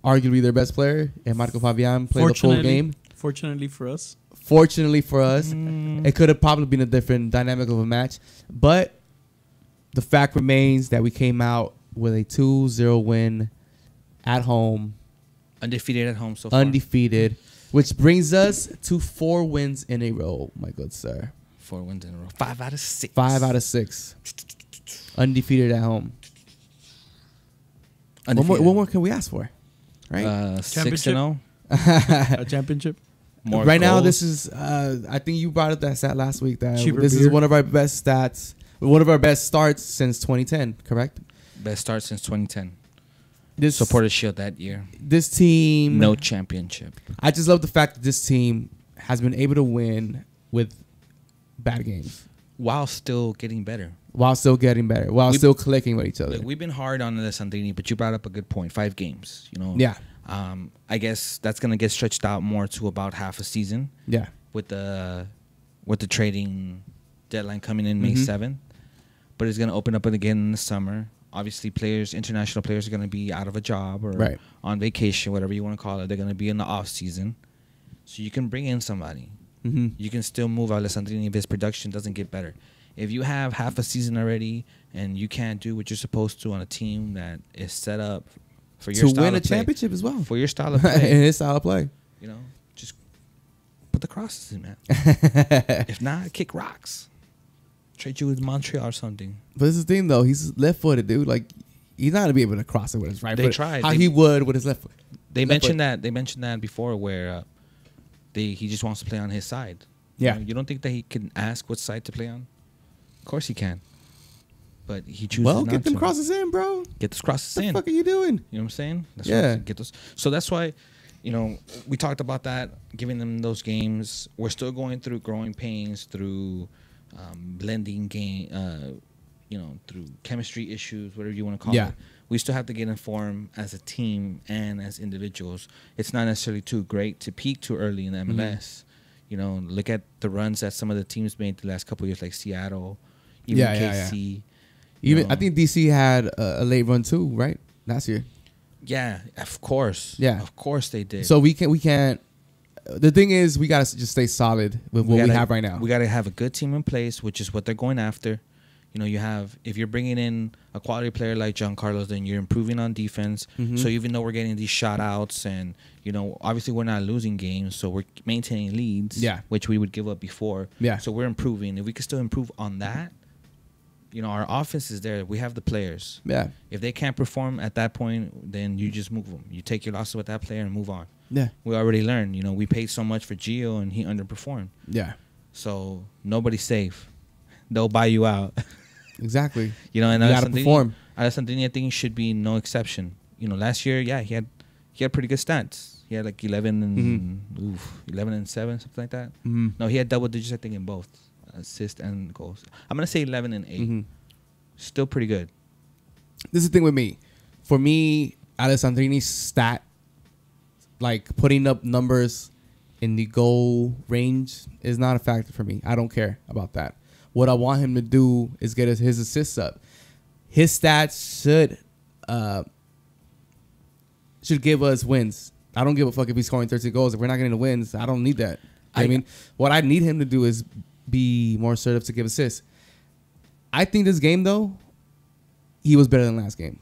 arguably their best player, and Marco Fabian played the full game. Fortunately for us. It could have probably been a different dynamic of a match, but the fact remains that we came out with a 2-0 win at home. Undefeated at home so far. Undefeated, which brings us to 4 wins in a row, my good sir. 4 wins in a row. 5 out of 6. 5 out of 6. Undefeated at home. What more can we ask for? Right? 6-0. A championship. More right goals. Now, this is. I think you brought up that stat last week. That this is one of our best stats, one of our best starts since 2010. Correct? Best start since 2010. This Supporters Shield that year. This team, no championship. I just love the fact that this team has been able to win with bad games while still getting better. While still clicking with each other. Look, we've been hard on Alessandrini, but you brought up a good point. 5 games. You know. Yeah. I guess that's gonna get stretched out more to about half a season. Yeah. With the trading deadline coming in May 7th, but it's gonna open up again in the summer. Obviously, international players are gonna be out of a job or on vacation, whatever you want to call it. They're gonna be in the off season, so you can bring in somebody. You can still move Alessandrini if his production doesn't get better. If you have half a season already and you can't do what you're supposed to on a team that is set up for your style win a of play, championship as well. For your style of play. In his style of play. You know, just put the crosses in, man. If not, kick rocks. Trade you with Montreal or something. But this is the thing, though. He's left-footed, dude. Like, he's not going to be able to cross it with his right foot. They tried. He would with his left foot. They mentioned that before where he just wants to play on his side. Yeah. You don't think that he can ask what side to play on? Of course he can. But he chooses not to. Well, get them crosses in, bro. Get those crosses in. What the fuck are you doing? You know what I'm saying? Get those. So that's why, you know, we talked about that, giving them those games. We're still going through growing pains, through blending game, you know, through chemistry issues, whatever you want to call it. We still have to get informed as a team and as individuals. It's not necessarily too great to peak too early in the MLS. You know, look at the runs that some of the teams made the last couple of years, like Seattle, even KC. Even I think DC had a late run too, right? Last year. Yeah, of course. Yeah, of course they did. So we can't. The thing is, we gotta just stay solid with what we have right now. We gotta have a good team in place, which is what they're going after. You know, if you're bringing in a quality player like Giancarlo, then you're improving on defense. So even though we're getting these shot outs and, you know, obviously we're not losing games, so we're maintaining leads, which we would give up before. Yeah. So we're improving. If we can still improve on that, you know, our offense is there. We have the players. Yeah. If they can't perform at that point, then you just move them. You take your losses with that player and move on. Yeah. We already learned. You know, we paid so much for Gio and he underperformed. Yeah. So nobody's safe. They'll buy you out. Exactly. You know, and You gotta perform. Alessandrini, I think, should be no exception. You know, last year, yeah, he had pretty good stats. He had like 11 and 7, something like that. Mm-hmm. No, he had double digits, I think, in both assists and goals. I'm gonna say 11 and 8. Mm-hmm. Still pretty good. This is the thing with me. For me, Alessandrini's stat, like putting up numbers in the goal range, is not a factor for me. I don't care about that. What I want him to do is get his assists up. His stats should give us wins. I don't give a fuck if he's scoring 13 goals. If we're not getting the wins, I don't need that. I mean, what I need him to do is be more assertive to give assists. I think this game, though, he was better than last game.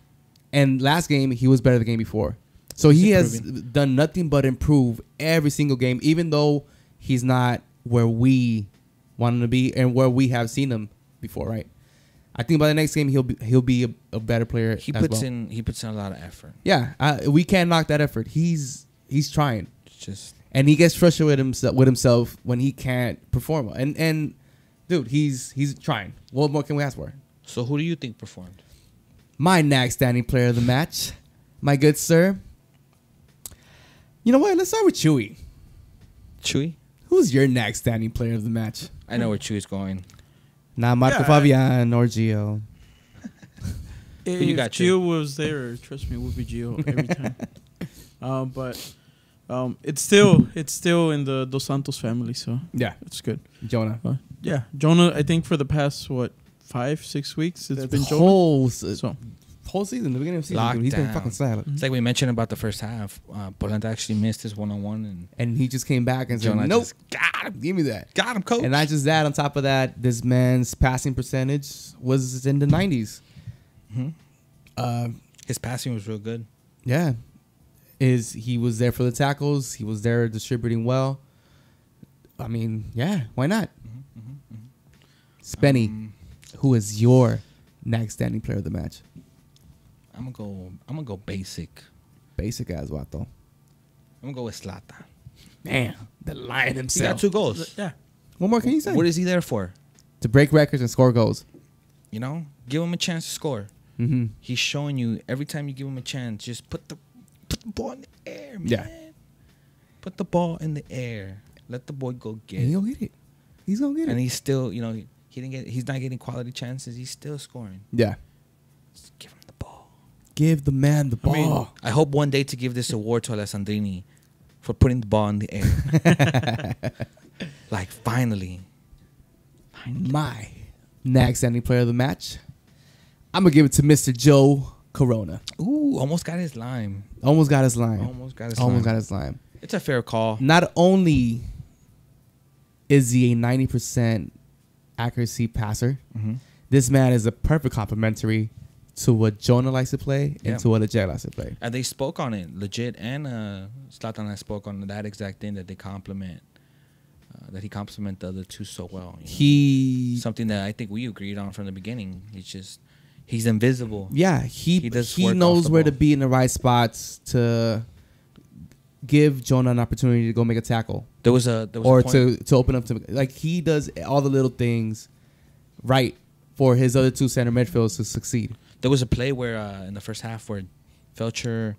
And last game, he was better than the game before. So he has done nothing but improve every single game, even though he's not where we want him to be and where we have seen him before, right? I think by the next game, he'll be a better player. He puts in a lot of effort. Yeah, we can't knock that effort. He's trying. And he gets frustrated with himself when he can't perform. And dude, he's trying. What more can we ask for? So who do you think performed? My next standing player of the match, my good sir. You know what? Let's start with Chewy. Chewy? Who's your next standing player of the match? I know where Chewy's going. Not Marco Fabian or Gio. If you got, Gio was there, trust me, it would be Gio every time. But it's still in the Dos Santos family, so yeah, it's good. Jonah. Yeah, Jonah. I think for the past 5-6 weeks, it's been Jonah. Whole season, the beginning of the season, dude, he's been fucking sad. It's like we mentioned about the first half. Polenta actually missed his 1-on-1, and he just came back and said, "Nope, got him, give me that, got him, coach." And not just that, on top of that, this man's passing percentage was in the 90s. Mm-hmm. His passing was real good. Yeah, he was there for the tackles. He was there distributing well. I mean, yeah, why not? Spenny, who is your next standing player of the match? I'm gonna go basic. Basic as what though? I'm gonna go with Zlatan. Man, the lion himself. He got 2 goals. Yeah. What more can you say? What is he there for? To break records and score goals. You know, give him a chance to score. Mm-hmm. He's showing you every time you give him a chance. Just put the ball in the air, man. Yeah. Put the ball in the air. Let the boy go get it. He'll get it. He's gonna get it. And he's still, you know, he's not getting quality chances. He's still scoring. Yeah. Just give him the ball. Give the man the ball. I hope one day to give this award to Alessandrini for putting the ball in the air. Like, finally. My next standing player of the match, I'm going to give it to Mr. Joe Corona. Ooh, almost got his line. Almost got his line. Almost got his line. It's a fair call. Not only is he a 90% accuracy passer, this man is a perfect complementary to what Jonah likes to play and to what Legit likes to play. And they spoke on it. Legit and Zlatan has spoke on that exact thing, that they complement. That he complements the other two so well. You know? Something that I think we agreed on from the beginning. He's invisible. Yeah, he knows where to be in the right spots to give Jonah an opportunity to go make a tackle. There was a to open up to, like, he does all the little things right for his other two center midfielders to succeed. There was a play where in the first half where Feltzer,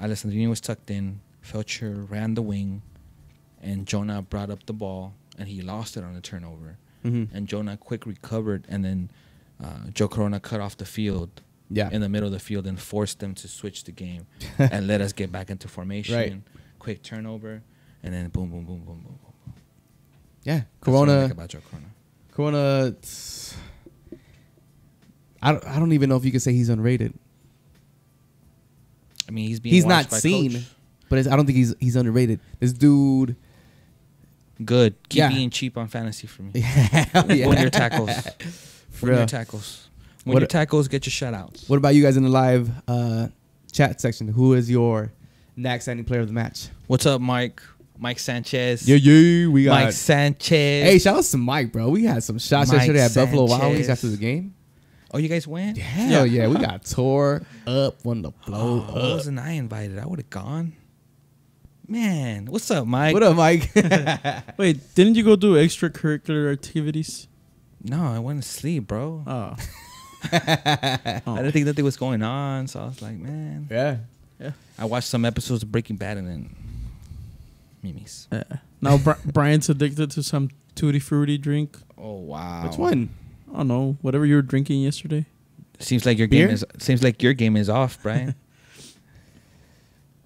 Alessandrini was tucked in, Feltzer ran the wing, and Jonah brought up the ball, and he lost it on a turnover. And Jonah quick recovered, and then Joe Corona cut off the field in the middle of the field and forced them to switch the game and let us get back into formation. Right. Quick turnover, and then boom, boom, boom, boom, boom, boom. Yeah, Corona. About Joe Corona. I don't even know if you could say he's underrated. I mean, he's not seen, coach. But I don't think he's underrated. This dude. Good. Keep being cheap on fantasy for me. Win your tackles. Win your tackles. Win your tackles, get your shutouts. What about you guys in the live chat section? Who is your next standing player of the match? What's up, Mike? Mike Sanchez. Yeah. We got Mike Sanchez. Hey, shout out to Mike, bro. We had some shots yesterday at Buffalo Wild Wings after the game. Oh, you guys went? Hell yeah. We got tore up, wanted to blow up. Wasn't I invited? I would have gone. Man, what's up, Mike? What up, Mike? Wait, didn't you go do extracurricular activities? No, I went to sleep, bro. Oh. I didn't think nothing was going on, so I was like, man. Yeah. I watched some episodes of Breaking Bad and then Mimi's. Now Brian's addicted to some Tutti Frutti drink. Oh wow. Which one? I don't know. Whatever you were drinking yesterday. Seems like your Beer? game is off, Brian.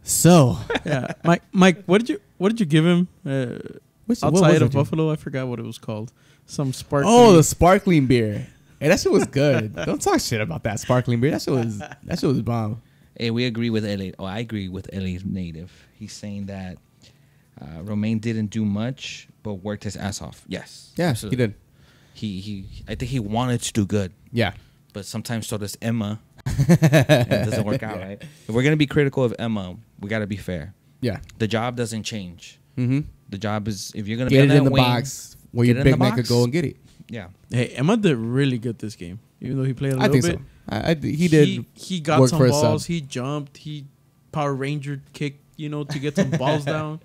So, Yeah, Mike, what did you give him what outside was of it? Buffalo? I forgot what it was called. Some sparkling. Oh, the sparkling beer. Hey, that shit was good. Don't talk shit about that sparkling beer. That shit was bomb. Hey, we agree with LA. Oh, I agree with LA's native. He's saying that Romaine didn't do much, but worked his ass off. Yes. Yeah, absolutely. he did. I think he wanted to do good, Yeah. but sometimes so does Emma. And it doesn't work out, right? If we're gonna be critical of Emma, we gotta be fair. Yeah. The job doesn't change. Mm-hmm. The job is if you're gonna Get be it on that in the wing, box where get your it in big the man could box. go and get it. Yeah. Hey, Emma did really good this game, even though he played a I little think bit. so. He did. He got work some for a balls. sub. He jumped. He Power Ranger kicked, to get some balls down.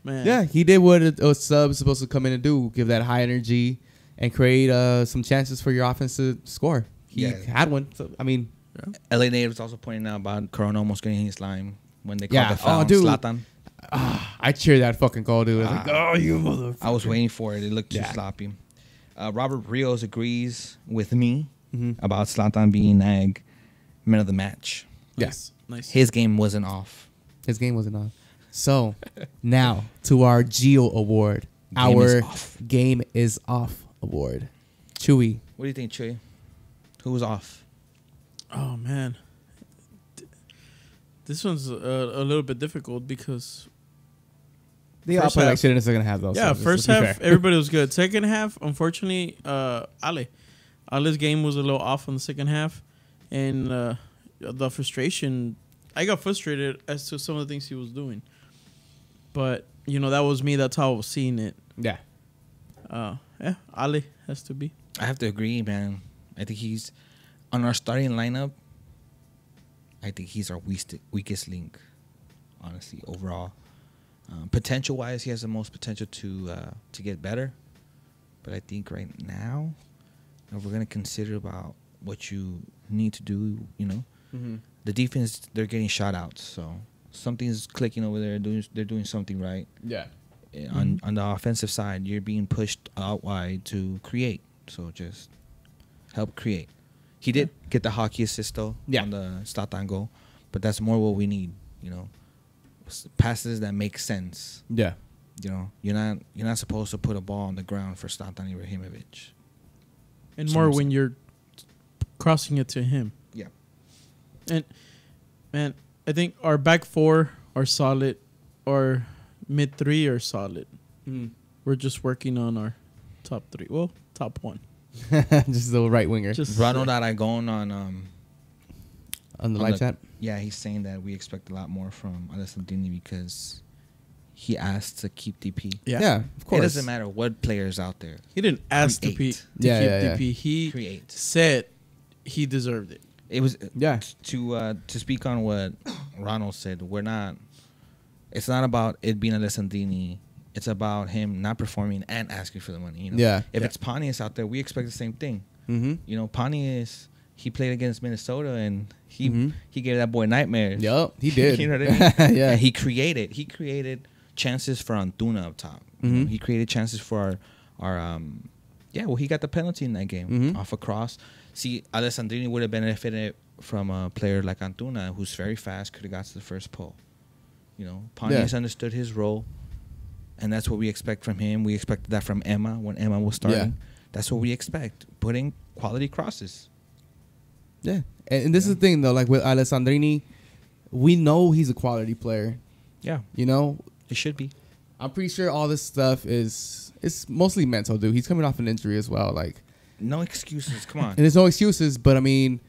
Man. Yeah, he did what a sub is supposed to come in and do: give that high energy and create some chances for your offense to score. He had one. So, I mean, LA natives also pointing out about Corona almost getting his line when they called Yeah. the foul. Oh, dude. Zlatan. I cheered that fucking goal, dude. I was like, oh, you motherfucker. I was waiting for it. It looked too sloppy. Robert Rios agrees with me about Zlatan being NAG man of the match. Yes. Nice. His game wasn't off. His game wasn't on. So, now to our Geo Award. Game is Our off. Game is Off Award. Chewy. What do you think, Chuy? Who was off? Oh man, this one's a little bit difficult because They all First play like half. shit in the second half, though. yeah, so just first to be half fair. everybody was good. Second half, unfortunately, Ale's game was a little off on the second half, and the frustration. I got frustrated as to some of the things he was doing, but that was me. That's how I was seeing it. Yeah. Yeah, Ale has to be. I have to agree, man. I think he's on our starting lineup. I think he's our weakest link, honestly, overall. Potential-wise, he has the most potential to get better. But I think right now, if we're going to consider about what you need to do, the defense, they're getting shot out. So something's clicking over there. They're doing something right. Yeah. On the offensive side, you're being pushed out wide to create. So just help create. He did get the hockey assist, though, on the Zlatan goal. But that's more what we need, passes that make sense. Yeah. You're not supposed to put a ball on the ground for Zlatan Ibrahimovic. And So more I'm when you're crossing it to him. Yeah. And, man, I think our back four are solid. Our mid three are solid. We're just working on our top three. Well, top one. Just the right winger. Just Ronald Aragon on on the live chat. Yeah, he's saying that we expect a lot more from Alessandrini because he asked to keep DP. Yeah, of course. It doesn't matter what player's out there. He didn't ask to Create. keep Yeah. DP. He Create. said he deserved it. It was Yeah. to speak on what Ronald said. It's not about it being Alessandrini. It's about him not performing and asking for the money. Yeah. If it's Pontius out there, we expect the same thing. Mm-hmm. Pontius, he played against Minnesota and he gave that boy nightmares. Yup, he did. You know what I mean? Yeah. And he created chances for Antuna up top. He created chances for our he got the penalty in that game off a cross. See, Alessandrini would have benefited from a player like Antuna, who's very fast, could have got to the first pole. Pontius understood his role, and that's what we expect from him. We expected that from Emma when Emma was starting. Yeah. That's what we expect, putting quality crosses. Yeah. And this is the thing, though. Like with Alessandrini, we know he's a quality player. Yeah, it should be. I'm pretty sure all this stuff it's mostly mental, dude. He's coming off an injury as well. Like, No excuses. Come on. and there's no excuses, but I mean,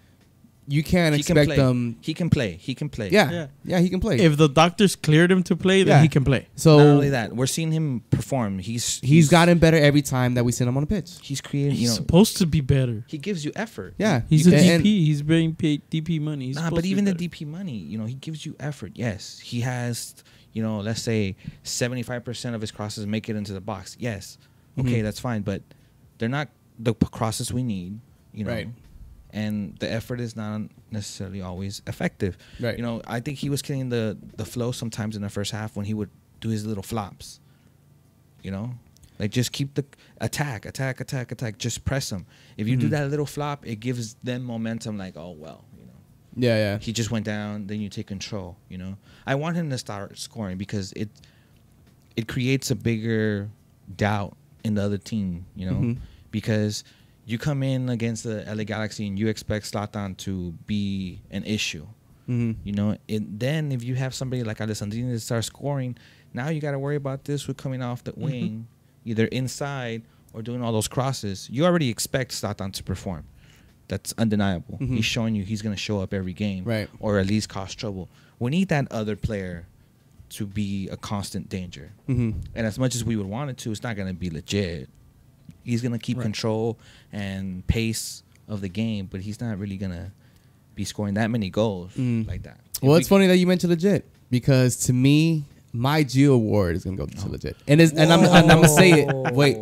you can't He can expect play. them. He can play. He can play. Yeah, he can play. If the doctors cleared him to play, then Yeah. he can play. So Not only that, we're seeing him perform. he's gotten better every time that we send him on the pitch. He's creating. He's supposed to be better. He gives you effort. Yeah, He's a and- DP. He's being paid DP money. He's Nah, supposed but to be even the better. DP money, he gives you effort. Yes, he has. Let's say 75% of his crosses make it into the box. Yes, okay, that's fine. But they're not the crosses we need. Right. And the effort is not necessarily always effective. Right. I think he was killing the flow sometimes in the first half when he would do his little flops. Like just keep the attack. Just press him. If you do that little flop, it gives them momentum. Like, oh well, Yeah. he just went down. Then you take control. I want him to start scoring because it creates a bigger doubt in the other team. Because you come in against the LA Galaxy and you expect Zlatan to be an issue. Then if you have somebody like Alessandrini that starts scoring, now you got to worry about this with coming off the wing, either inside or doing all those crosses. You already expect Zlatan to perform. That's undeniable. He's showing you he's going to show up every game, Right. or at least cause trouble. We need that other player to be a constant danger. And as much as we would want it to, it's not going to be legit. He's going to keep control and pace of the game, but he's not really going to be scoring that many goals like that. Well, it's funny that you mentioned legit because to me, my Gio award is gonna go to legit, and I'm gonna say it. Wait,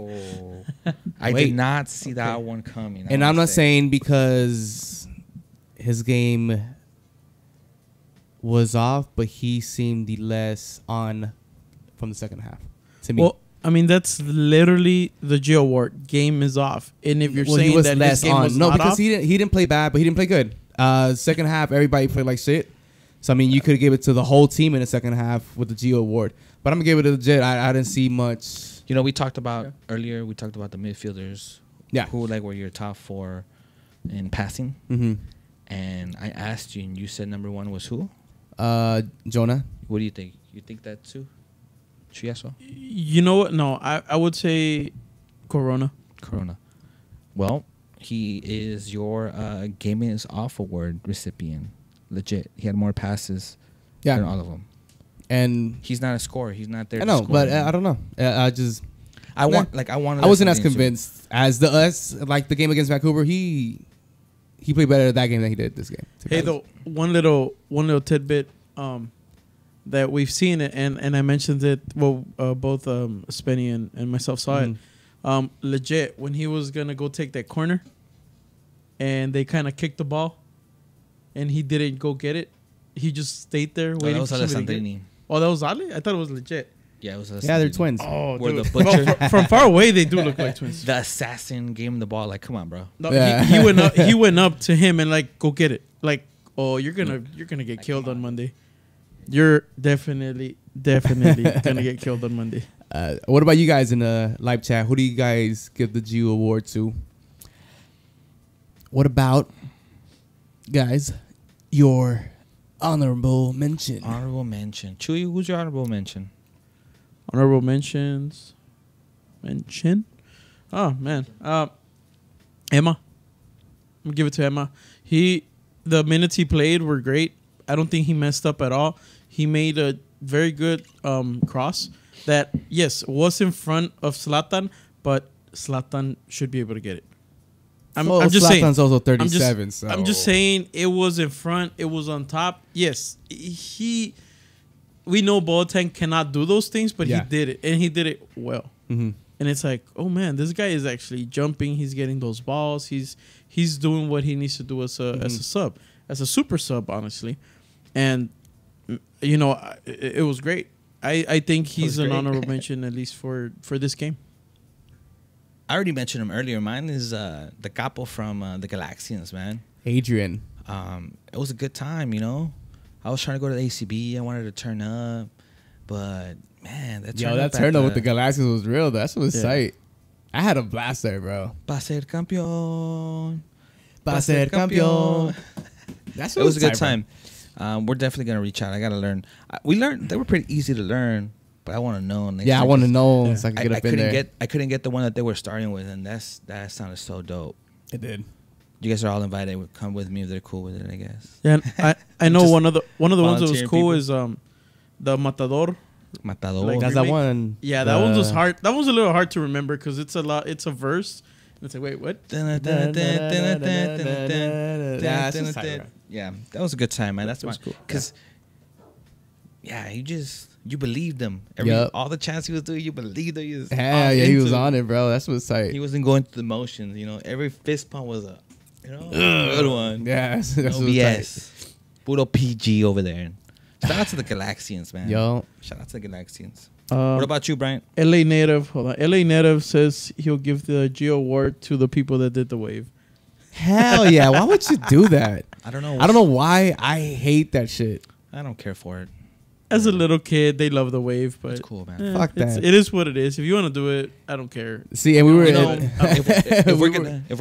I did not see that one coming. And I'm not saying because his game was off, but he seemed the less on from the second half. To me, Well, I mean, that's literally the Gio award. Game is off, and if you're he saying was that less his game on. was No, not because off, he didn't play bad, but he didn't play good. Second half, everybody played like shit. So I mean, you could give it to the whole team in the second half with the Gio award. But I'm gonna give it to legit. I didn't see much. We talked about earlier. We talked about the midfielders. Yeah. Who were your top four in passing? And I asked you, and you said number one was who? Jonah. What do you think? You think that too? Chiasso? you know what? No, I would say Corona. Well, he is your Game is Off award recipient. Legit. He had more passes than all of them. And He's not a scorer. He's not there. I to know, score but anymore. I don't know. I wanted. I wasn't as convinced as the game against Vancouver. He played better that game than he did this game. Hey, though, one little tidbit that we've seen it, and I mentioned it. Well, both Spenny and myself saw it. Legit, when he was gonna go take that corner, and they kind of kicked the ball, and he didn't go get it. He just stayed there waiting that was for somebody to get it. Alessandrini. Oh, that was Ali? I thought it was legit. Yeah, it was. Yeah, they're Alessandrini. twins. Oh, Where dude. the butcher, From far away, they do look like twins. the assassin, gave him the ball. Like, come on, bro. No, Yeah. he went up. He went up to him and like, go get it. Like, oh, you're gonna get killed on Monday. You're definitely gonna get killed on Monday. What about you guys in the live chat? Who do you guys give the Gio award to? What about, guys, your honorable mention? Honorable mention. Chewy, who's your honorable mention? Honorable mentions. Oh man, Emma. I'm gonna give it to Emma. The minutes he played were great. I don't think he messed up at all. He made a very good cross that, yes, was in front of Zlatan, but Zlatan should be able to get it. I'm just saying. Zlatan's also 37. I'm just saying it was in front. It was on top. Yes, we know Boateng cannot do those things, but he did it, and he did it well. And it's like, oh man, this guy is actually jumping. He's getting those balls. He's doing what he needs to do as a sub, as a super sub, honestly. And it was great. I think he's an honorable mention at least for this game. I already mentioned him earlier. Mine is the capo from the Galaxians, man. Adrian. It was a good time, I was trying to go to the ACB. I wanted to turn up, but man, that turn up with the Galacticos was real. That was sight. I had a blast there, bro. Pa ser campeón. Pa ser campeón. It was a good time. We're definitely gonna reach out. I gotta learn. We learned they were pretty easy to learn, but I want to know. I want to know so I can get up in there. I couldn't get the one that they were starting with, and that sounded so dope. It did. You guys are all invited. Come with me if they're cool with it, I guess. Yeah, and I know Just one of the ones that was volunteering cool people. is the Matador. Matador. Like, That's that remake? one. Yeah, that one was hard. That one's a little hard to remember because it's a lot. It's a verse. And it's like, wait, what? Yeah, it's just tight, right? Yeah, that was a good time, man. That's That was cool. cool. Because, you believed him. Yup. All the chants he was doing, you believed him. He was Yeah, all yeah, he was into it. on it, bro. That's what's tight. He wasn't going through the motions. Every fist pump was a, good one. Yeah, that's No what's tight. BS. Puro PG over there. Shout out to the Galaxians, man. Yo, Shout out to the Galaxians. What about you, Brian? LA Native? Hold on. LA Native says he'll give the Geo Award to the people that did the wave. hell yeah! Why would you do that? I don't know. I don't know why. I hate that shit. I don't care for it. As a little kid, they love the wave, but It's cool, man. eh, Fuck that. It is what it is. If you want to do it, I don't care. See, and we were. If we we're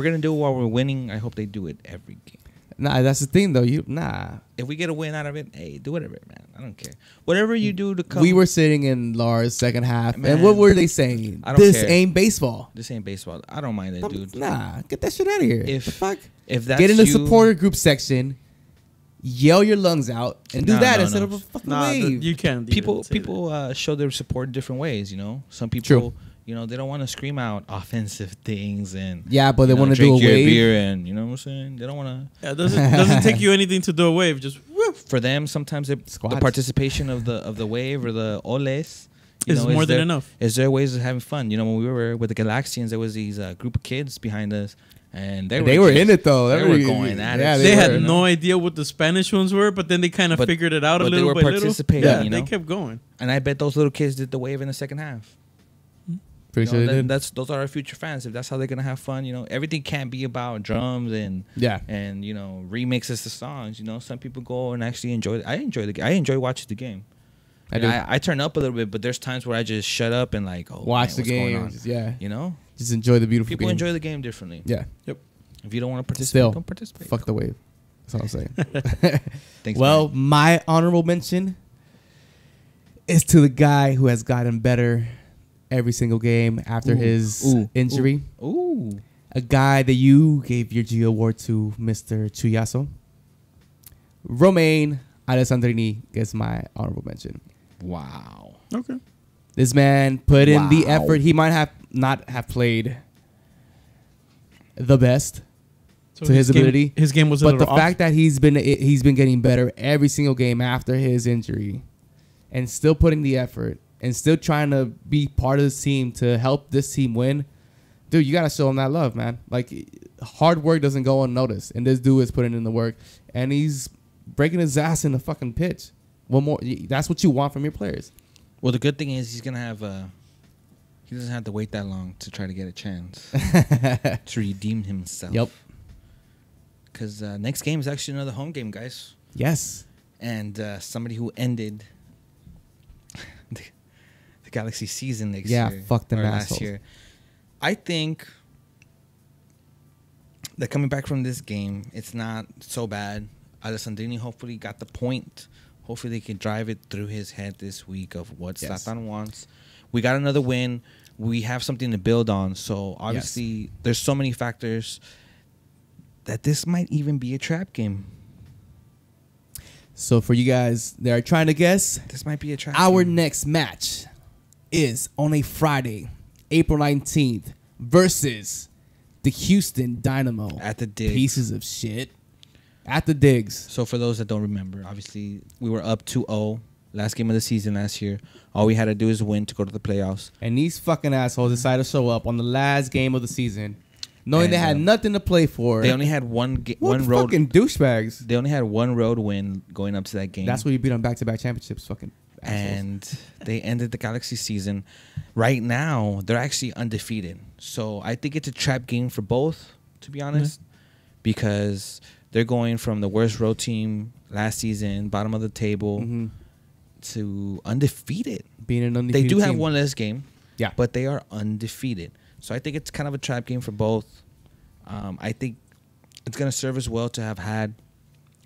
gonna do it while we're winning, I hope they do it every game. Nah, that's the thing though. If we get a win out of it, hey, do whatever, man. I don't care. Whatever you do to come. We were sitting in Lars' second half, Man, and what were they saying? I don't This care. ain't baseball. This ain't baseball. I don't mind it, dude. Nah, get that shit out of here. If- the fuck? If that's Get in the you, supporter group section, yell your lungs out, and do No, that no, instead no. of a fucking Nah, wave. you can't. people say that. people show their support in different ways. Some people, True. they don't want to scream out offensive things and Yeah, but they want to do drink a your wave. beer and you know what I'm saying. They don't want Yeah, it doesn't take you anything to do a wave. Just whoop. to. For them, sometimes the Squats. participation of the wave or the oles Is more than their, enough. Is their ways of having fun. When we were with the Galaxians, there was these group of kids behind us, and They were in it though. They were going at it. Yeah, They were. had no idea what the Spanish ones were, but then they kind of But- figured it out a but they little were by little. participating, Yeah, you know? they kept going. And I bet those little kids did the wave in the second half. Pretty sure they did. Those are our future fans. If that's how they're gonna have fun, everything can't be about drums and Yeah. remixes to songs. Some people go and actually enjoy it. I enjoy watching the game. I do. I turn up a little bit, but there's times where I just shut up and Watch the what's going game. on? Just, yeah. Just enjoy the beautiful People game. enjoy the game differently. Yeah. If you don't want to participate, Still, don't participate. fuck the wave. That's all I'm saying. Thanks, Well, man. my honorable mention is to the guy who has gotten better every single game after his injury. Ooh. A guy that you gave your G award to, Mr. Chuyazo. Romain Alessandrini gets my honorable mention. Wow. Okay. This man put in the Wow. effort. He might have not have played the best So to his game- ability. His game was a But the little off. fact that he's been getting better every single game after his injury, and still putting the effort, and still trying to be part of this team to help this team win, dude, you gotta show him that love, man. Like, hard work doesn't go unnoticed, and this dude is putting in the work, and he's breaking his ass in the fucking pitch. One more, that's what you want from your players. Well, the good thing is he's gonna have he doesn't have to wait that long to try to get a chance to redeem himself. Yep. Because next game is actually another home game, guys, Yes. and somebody who ended the Galaxy season next Yeah, year. fuck them or last assholes. year. I think that coming back from this game, it's not so bad. Alessandrini hopefully got the point. Hopefully they can drive it through his head this week of what Yes. Zlatan wants. We got another win. We have something to build on. So obviously there's so many factors that this might even be a trap game. So for you guys that are trying to guess, This might be a trap our game. next match is on a Friday, April 19th, versus the Houston Dynamo. At the Digs. Pieces of shit. At the Digs. So for those that don't remember, obviously we were up 2-0 last game of the season last year. All we had to do is win to go to the playoffs. And these fucking assholes decided to show up on the last game of the season, knowing And, they had nothing to play for. They only had one what road. fucking douchebags. They only had one road win going up to that game. That's what you beat on back-to-back championships, fucking assholes. And they ended the Galaxy season. Right now, they're actually undefeated. So I think it's a trap game for both, to be honest, because they're going from the worst road team last season, bottom of the table, Mhm. to undefeated. Being an They undefeated do have team. one less game, Yeah. but they are undefeated. So I think it's kind of a trap game for both. I think it's going to serve as well to have had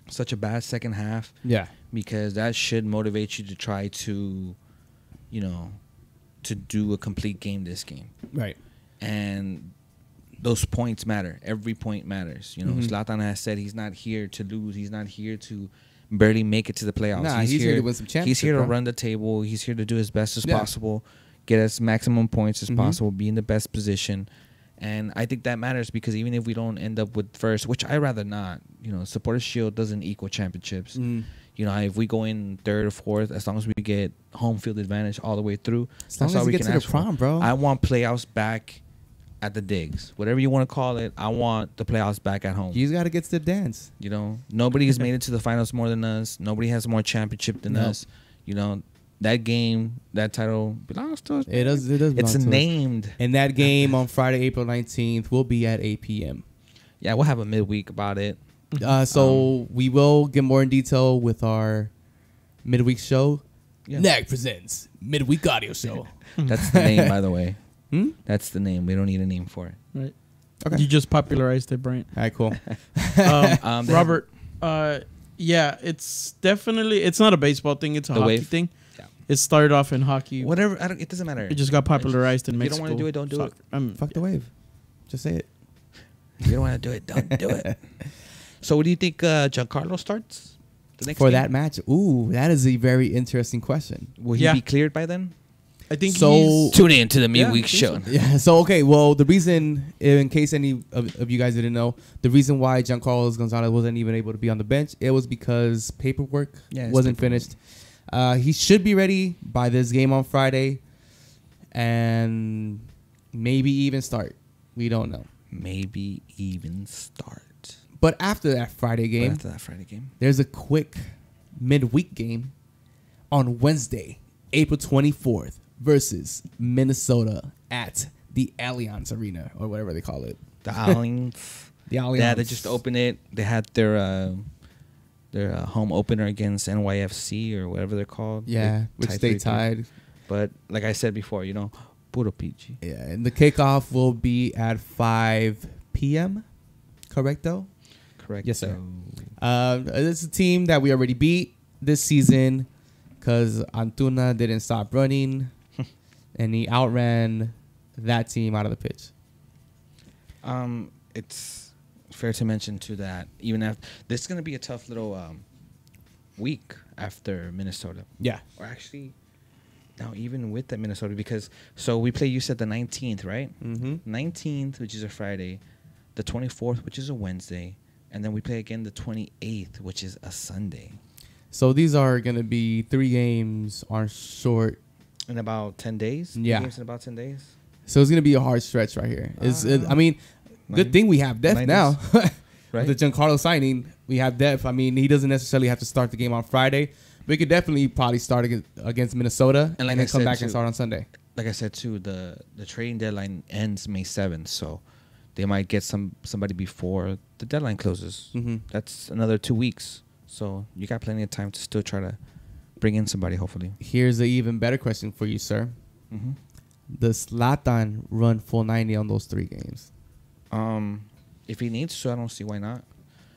such a bad second half, Yeah. because that should motivate you to try to, to do a complete game this game. Right. And those points matter. Every point matters. You know, Mhm. Zlatan has said he's not here to lose. He's not here to barely make it to the playoffs. Nah, he's here to win some He's championships. here to bro. run the table. He's here to do his best as Yeah. possible, get as maximum points as Mhm. possible, be in the best position. And I think that matters because even if we don't end up with first, which I'd rather not, you know, Supporters Shield doesn't equal championships. Mhm. You know, if we go in third or fourth, as long as we get home field advantage all the way through, As long that's as all you we get can to the ask for. prom, bro. I want playoffs back at the digs, whatever you want to call it. I want the playoffs back at home. You just got to get to the dance. You know, nobody has made it to the finals more than us. Nobody has more championship than No. us. You know, that game, that title belongs to us. It does. It does. It's belong to us. named. And that game on Friday, April 19th, will be at 8 p.m. Yeah, we'll have a midweek about it. So we will get more in detail with our midweek show. Yeah. NAG presents midweek audio show. That's the name, by the way. Hmm? That's the name. We don't need a name for it. Right. Okay. You just popularized it, Brian. All right, cool. They Robert, yeah, it's definitely, it's not a baseball thing. It's a The hockey wave? thing. Yeah. It started off in hockey. Whatever. It doesn't matter. It just got popularized in If you Mexico. don't wanna do it, don't do it. Fuck the wave. Just say it. If you don't want to do it, don't do it. So, what do you think Giancarlo starts the next For game? that match. Ooh, that is a very interesting question. Will he Yeah. be cleared by then? I think So- he's... Tune in to the Yeah, midweek I show. think so. Yeah. So okay. Well, the reason, in case any of you guys didn't know, the reason why Giancarlo Gonzalez wasn't even able to be on the bench, it was because paperwork Yeah, it's wasn't paperwork. finished. He should be ready by this game on Friday, and maybe even start. We don't know. Maybe even start. But after that Friday But game, after that Friday game. there's a quick midweek game on Wednesday, April 24th versus Minnesota at the Allianz Arena or whatever they call it. The Alliance. The Allianz. Yeah, they just opened it. They had their home opener against NYFC or whatever they're called. Yeah, which they 3-3. tied. But like I said before, you know, puro peachy. Yeah, and the kickoff will be at 5 p.m. Correct, though? Correct. Yes, sir. So, It's a team that we already beat this season because Antuna didn't stop running, and he outran that team out of the pitch. it's fair to mention too that even after this is gonna be a tough little week after Minnesota. Yeah. Or actually, no, even with that Minnesota because so we play. You said the 19th, right? Mm-hmm. 19th, which is a Friday, the 24th, which is a Wednesday, and then we play again the 28th, which is a Sunday. So these are going to be 3 games on short. In about 10 days? Yeah. 3 games in about 10 days? So it's going to be a hard stretch right here. I mean, good thing we have depth 90s. now. Right? The Giancarlo signing, we have depth. I mean, he doesn't necessarily have to start the game on Friday. We could definitely probably start against Minnesota And like then I come said, back and too, start on Sunday. Like I said, too, the trading deadline ends May 7th, so they might get somebody before the deadline closes. Mm-hmm. That's another 2 weeks. So you got plenty of time to still try to bring in somebody, hopefully. Here's an even better question for you, sir. Mm-hmm. Does Zlatan run full 90 on those 3 games? If he needs to, I don't see why not.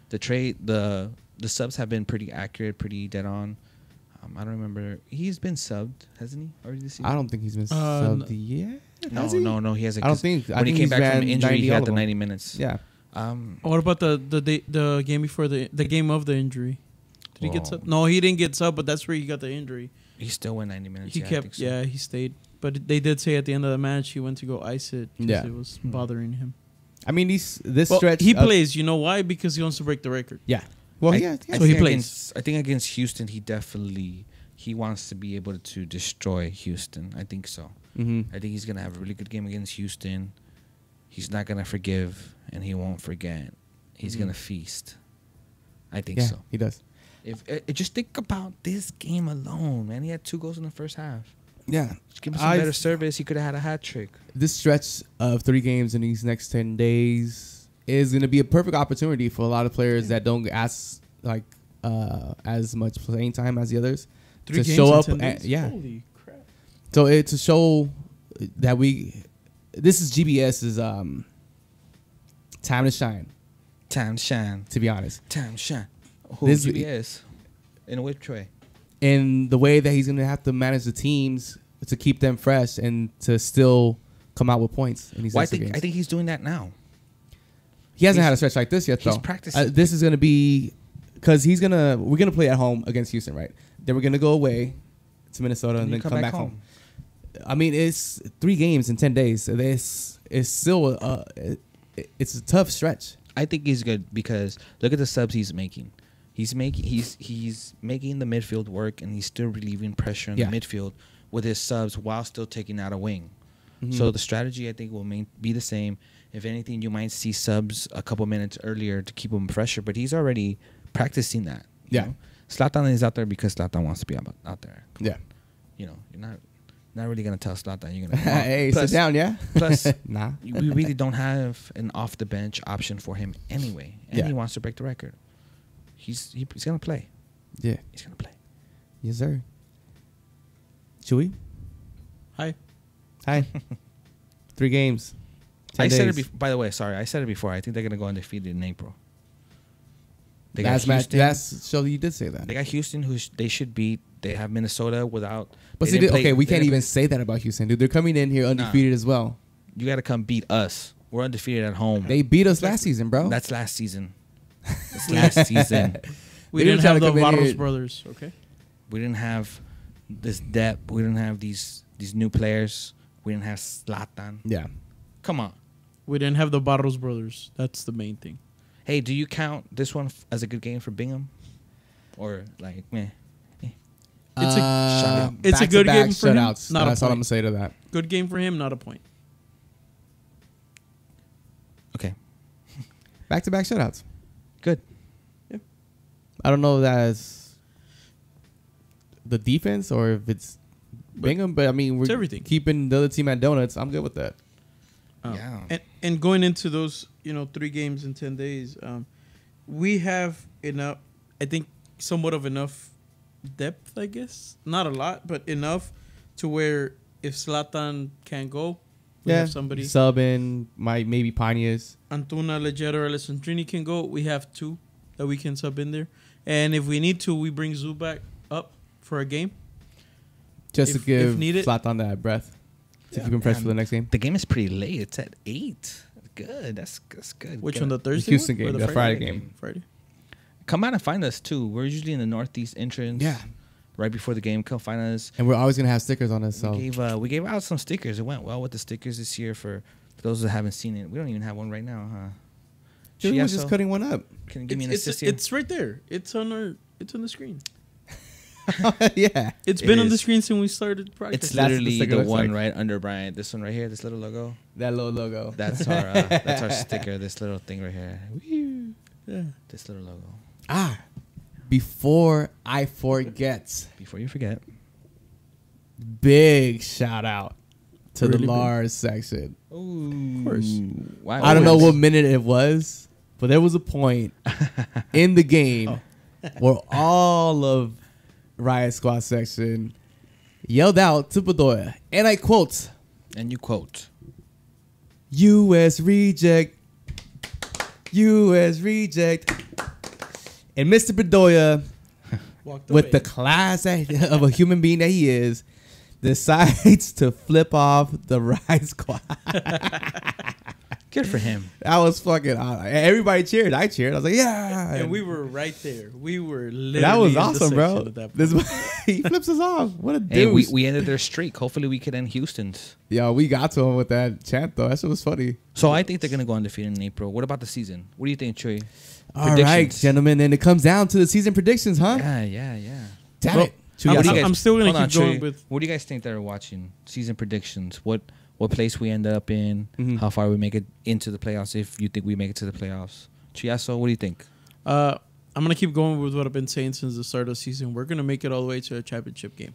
The subs have been pretty accurate, pretty dead on. I don't remember. He's been subbed, hasn't he? Already this season? I don't think he's been subbed yet. Has he? No, he hasn't. I don't 'cause think. when he came back from injury, he all had of the them. 90 minutes. Yeah. What about the game before the game of the injury? Did he get Whoa. sub? No, he didn't get sub, but that's where he got the injury. He still went 90 minutes. He I kept, think so. yeah, he stayed. But they did say at the end of the match he went to go ice it because Yeah. it was bothering him. I mean, this Well, stretch. he plays. You know why? Because he wants to break the record. Yeah. Well, I- yeah. I So he think plays. I think against Houston, he wants to be able to destroy Houston. I think so. Mm-hmm. I think he's gonna have a really good game against Houston. He's not gonna forgive, and he won't forget. He's Mhm. gonna feast. I think Yeah, so. he does. If just think about this game alone, man. He had 2 goals in the first half. Yeah. Just give him some better service. He could have had a hat trick. This stretch of 3 games in these next 10 days is going to be a perfect opportunity for a lot of players that don't ask as much playing time as the others 3 to games show in up. 10 days? Yeah. Holy crap. So to show that this is GBS's time to shine. Time shine. To be honest, Time shine. Who This- GBS? In which way? in the way that he's going to have to manage the teams to keep them fresh and to still come out with points in these Well, next games. I think he's doing that now. He hasn't had a stretch like this yet, though. He's practicing. This is going to be because we're going to play at home against Houston, right? Then we're going to go away to Minnesota and then come back home. I mean, it's 3 games in 10 days. It's still it's a tough stretch. I think he's good because look at the subs he's making. He's making the midfield work, and he's still relieving pressure in the midfield with his subs while still taking out a wing. Mm-hmm. So the strategy, I think, will be the same. If anything, you might see subs a couple minutes earlier to keep him fresher, but he's already practicing that. Yeah. Know? Zlatan is out there because Zlatan wants to be out there. Yeah. You know, you're not really going to tell Zlatan you're going to hey, sit down, yeah? Plus, nah. we really don't have an off-the-bench option for him anyway, and he wants to break the record. He's going to play. Yeah. He's going to play. Yes, sir. Chewy? Hi. 3 games. I said it. By the way, sorry, I said it before. I think they're gonna go undefeated in April. So you did say that. They got Houston, who they should beat. They have Minnesota without. But see, we can't even say that about Houston, dude. They're coming in here undefeated as well. You got to come beat us. We're undefeated at home. They beat us last season, bro. That's last season. That's last season. We didn't have the Barros brothers. Okay. We didn't have this depth. We didn't have these new players. We didn't have Zlatan. Yeah. Come on. We didn't have the Barros brothers. That's the main thing. Hey, do you count this one as a good game for Bingham? Or like, meh? It's a good game for him. That's all I'm going to say to that. Good game for him, not a point. Okay. Back-to-back shutouts. Good. Yeah. I don't know if that's the defense or if it's Bingham, but I mean, we're everything. Keeping the other team at donuts. I'm good with that. Yeah. And going into those, 3 games in 10 days, we have enough, I think, somewhat of enough depth, I guess. Not a lot, but enough to where if Zlatan can't go, we have somebody. Sub in, maybe Panias. Antuna, Leggero, or Alessandrini can go. We have 2 that we can sub in there. And if we need to, we bring Zubac up for a game. Just to give Zlatan that breath. To keep him fresh for the next game. The game is pretty late. It's at 8. Good. That's good. Which one? The Thursday? The Houston game. The Friday game. Friday. Come out and find us too. We're usually in the northeast entrance. Yeah. Right before the game, come find us. And we're always gonna have stickers on us. So we gave out some stickers. It went well with the stickers this year. For those that haven't seen it, we don't even have one right now, huh? Dude, we're just cutting one up. Can you give me an assist here? It's right there. It's on the screen. Yeah. It's been on the screen since we started practicing. It's literally the one right under Brian. This one right here, this little logo. That little logo. That's our sticker, this little thing right here. Yeah. This little logo. Before I forget. Before you forget. Big shout out to the Lars section. Ooh. Of course. Wow. I don't know what minute it was, but there was a point in the game where all of Riot Squad section yelled out to Bedoya, and I quote, and you quote, U.S. reject, U.S. reject. And Mr. Bedoya, with the class of a human being that he is, decides to flip off the Riot Squad. Good for him. That was fucking everybody cheered. I cheered. I was like, yeah. And we were right there. We were literally that was awesome, bro. That he flips us off. What a dude. Hey, we ended their streak. Hopefully we could end Houston's. Yeah, we got to him with that chant, though. That shit was funny. So I think they're going to go undefeated in April. What about the season? What do you think, Chewy? All right, gentlemen. And it comes down to the season predictions, huh? Yeah. Damn it. I'm still going to keep going with... What do you guys think that are watching? Season predictions. What place we end up in, how far we make it into the playoffs, if you think we make it to the playoffs. Chiasso, what do you think? I'm going to keep going with what I've been saying since the start of the season. We're going to make it all the way to a championship game.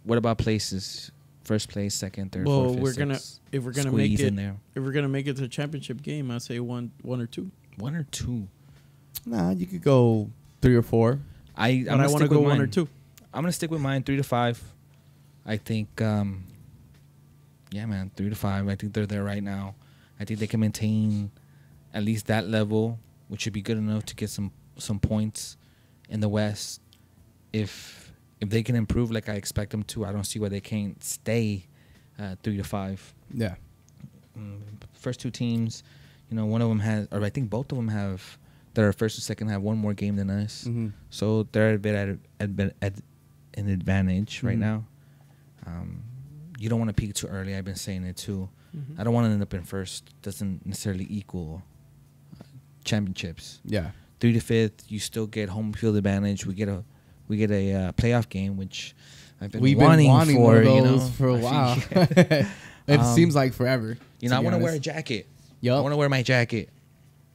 What about places? First place, second, third, well, fourth, fifth, we're gonna sixth? if we're gonna make it if we're gonna make it to the championship game, I'd say one or two. 1 or 2. Nah, you could go 3 or 4. I want to go 1 or 2. I'm gonna stick with mine, 3 to 5. I think, yeah, man, 3 to 5. I think they're there right now. I think they can maintain at least that level, which should be good enough to get some points in the West. If they can improve like I expect them to, I don't see why they can't stay 3 to 5. Yeah. First 2 teams, You know, one of them has, or I think both of them have, that are first and second have one more game than us. Mm-hmm. So they're a bit at an advantage right Mhm. now. You don't want to peak too early. I've been saying it too. Mhm. I don't want to end up in first. Doesn't necessarily equal championships. Yeah. 3 to 5th, you still get home field advantage. We get a playoff game, which I've been We've wanting been wanting for, one of you those know, for a I while. feel- It seems like forever. You know, I to be want to wear a honest. jacket. I Yup. want to wear my jacket.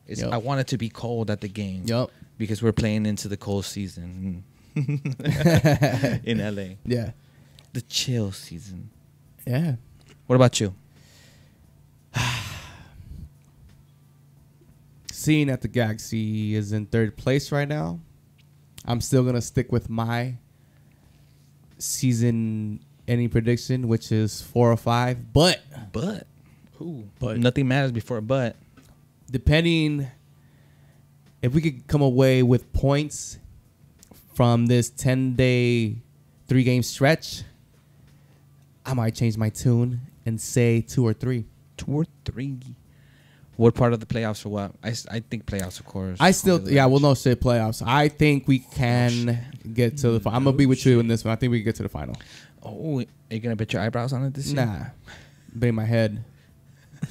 Yup. I want it to be cold at the game. Yup. Because we're playing into the cold season in LA. Yeah. The chill season. Yeah. What about you? Seeing that the Galaxy is in third place right now, I'm still gonna stick with my season ending prediction, which is 4 or 5. But But But nothing matters before a but. depending if we could come away with points from this 10-day 3-game stretch, I might change my tune and say 2 or 3. 2 or 3. What part of the playoffs or what? I think playoffs, of course. I still, Home field yeah, well, advantage. no shit, playoffs. I think we can get to the final. I'm going to be with you in this one. I think we can get to the final. Oh, are you going to bet your eyebrows on it this year? Nah. Bang my head.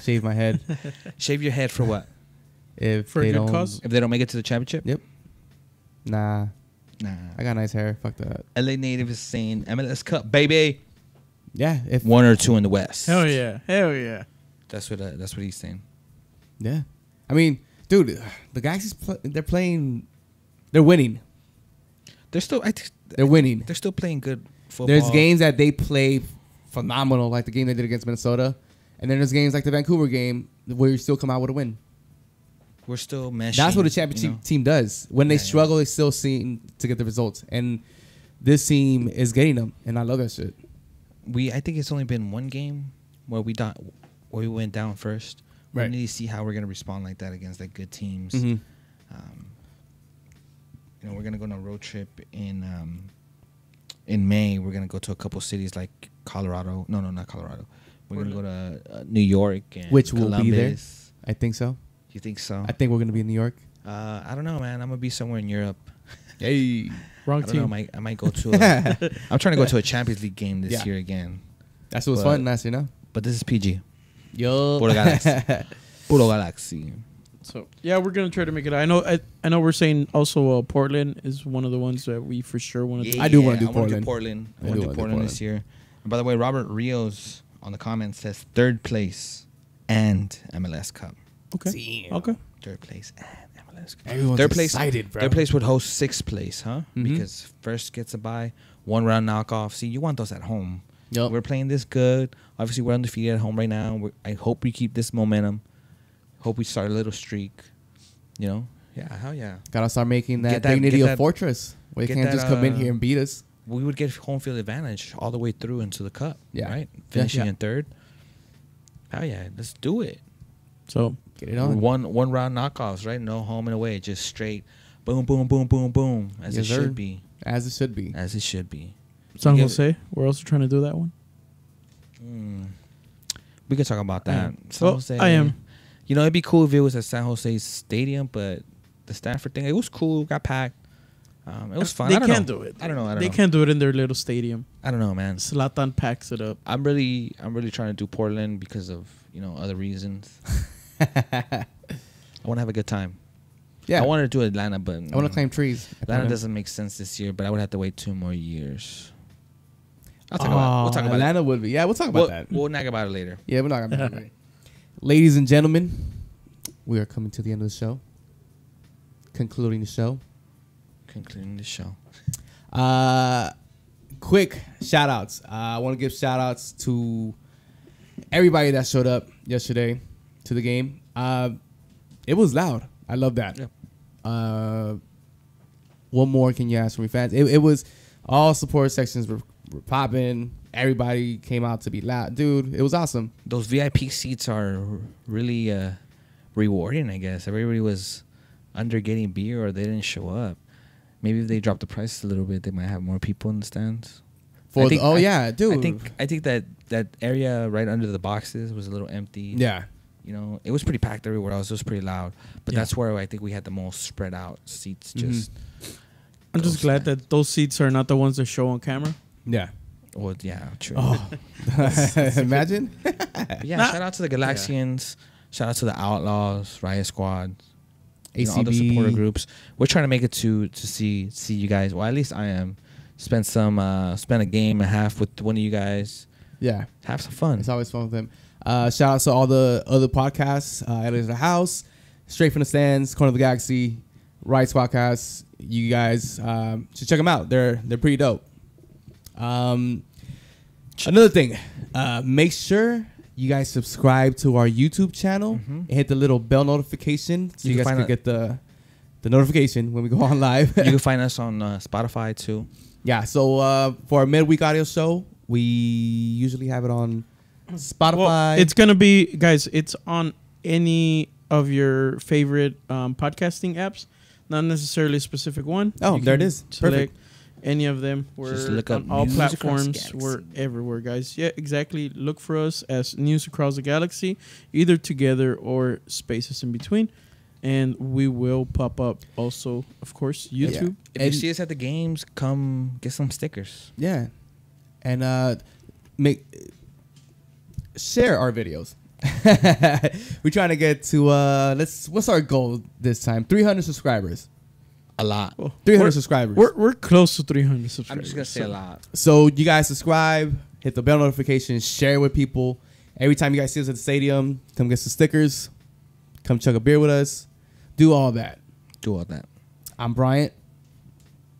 Shave my head. Shave your head for what? If For a they good don't, cause? If they don't make it to the championship? Yep. Nah. Nah. I got nice hair. Fuck that. LA native is saying MLS Cup, baby. Yeah. If 1 or 2 in the West. Hell yeah. Hell yeah. That's what he's saying. Yeah. I mean, dude, the Galaxy's they're winning. They're still They're winning. they're still playing good football. There's games that they play phenomenal, like the game they did against Minnesota. And then there's games like the Vancouver game where you still come out with a win. We're still meshing. That's what a championship you know? team does. When they Yeah, yeah. struggle, they still seem to get the results. And this team is getting them, and I love that shit. I think it's only been one game where we went down first. Right. We need to see how we're gonna respond like that against like good teams. Mhm. You know, we're gonna go on a road trip in May. We're gonna go to a couple cities like Colorado. No, not Colorado. We're gonna go to New York and Which will be there. Columbus. I think so. You think so? I think we're going to be in New York. I don't know, man. I'm gonna be somewhere in Europe. Hey. Wrong I don't know. team. I might go to. I'm trying to go to a Champions League game this Yeah. year again. That's what was But- fun last year, no? But this is PG. Yo. Puro Galaxy. Puro Galaxy. So yeah, we're gonna try to make it. I know we're saying also Portland is one of the ones that we for sure want to do. I do wanna do I wanna Portland. Portland. I I want do to do wanna do Portland this year. And by the way, Robert Rios on the comments says 3rd place and MLS Cup. Okay. Okay. 3rd place and MLS Cup. Everyone's Third place, excited, bro. 3rd place would host 6th place, huh? Mhm. Because first gets a bye, 1 round knockoff. See, you want those at home. Yep. We're playing this good. Obviously, we're undefeated at home right now. I hope we keep this momentum. Hope we start a little streak. You know? Yeah, hell yeah. Gotta start making that, Get that- dignity get of that- fortress. Where you get can't that, just come in here and beat us. We would get home field advantage all the way through into the cup. Yeah. Right? Finishing Yeah. in 3rd. Hell yeah. Let's do it. So Get it on. One round knockoffs, right? No home and away. Just straight boom, boom, boom, boom, boom. As Yes, it sir. should be. As it should be. As it should be. San Yeah. Jose, we're also trying to do that one. We could talk about that. San Well, Jose. I am. You know, it'd be cool if it was at San Jose Stadium, but the Stanford thing, it was cool. Got packed. It was fun. They I don't can't know. do it. I don't know. They can't do it in their little stadium. I don't know, man. Zlatan packs it up. I'm really trying to do Portland because of other reasons. I want to have a good time. Yeah. I wanted to do Atlanta, but I want to claim trees. Atlanta doesn't make sense this year. But I would have to wait 2 more years. We'll talk about Atlanta would be. Yeah, we'll talk about that. We'll nag about it later. Yeah, we're not gonna. Be Ladies and gentlemen, we are coming to the end of the show. Concluding the show. Concluding the show. Quick shout outs. I want to give shout outs to everybody that showed up yesterday to the game. It was loud. I love that. Yeah. What more can you ask from your fans? It was all support sections were popping. Everybody came out to be loud. Dude, it was awesome. Those VIP seats are really rewarding, I guess. Everybody was under getting beer or they didn't show up. Maybe if they dropped the price a little bit, they might have more people in the stands. Dude. I think that area right under the boxes was a little empty. Yeah. You know, it was pretty packed everywhere else. It was pretty loud. But Yeah. that's where I think we had the most spread out seats. Just I'm just glad that those seats are not the ones that show on camera. Yeah. well, yeah, true. Oh, imagine. But yeah, Nah. shout out to the Galaxians. Shout out to the Outlaws, Riot Squad, ACB. all the supporter groups. We're trying to make it to see you guys. Well, at least I am. Spend a game and a half with one of you guys. Yeah. Have some fun. It's always fun with them. Shout out to all the other podcasts. Editor's the House, Straight from the Stands, Corner of the Galaxy, Rights Podcast. You guys should check them out. They're pretty dope. Another thing, make sure you guys subscribe to our YouTube channel and hit the little bell notification so you guys can get the notification when we go on live. You can find us on Spotify too. Yeah, so for our midweek audio show, we usually have it on Spotify. Well, it's gonna be, guys. It's on any of your favorite podcasting apps, not necessarily a specific one. Oh, You there it can is. Select Perfect. any of them. Just We're look up on all News Across the platforms. We're Galaxy. everywhere, guys. Yeah, exactly. Look for us as News Across the Galaxy, either together or spaces in between, and we will pop up. Also, of course, YouTube. If you see us at the games, come get some stickers. Yeah, and share our videos. We're trying to get to what's our goal this time? 300 subscribers. A lot. Well, 300 we're- subscribers. We're close to 300 subscribers. I'm just gonna say a lot. So you guys subscribe, hit the bell notification, share with people. Every time you guys see us at the stadium, come get some stickers, come chug a beer with us, do all that. Do all that. I'm Bryant,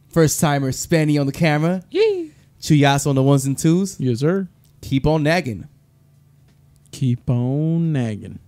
first timer Spanny on the camera, Chuyas on the ones and twos. Yes, sir. Keep on nagging. Keep on nagging.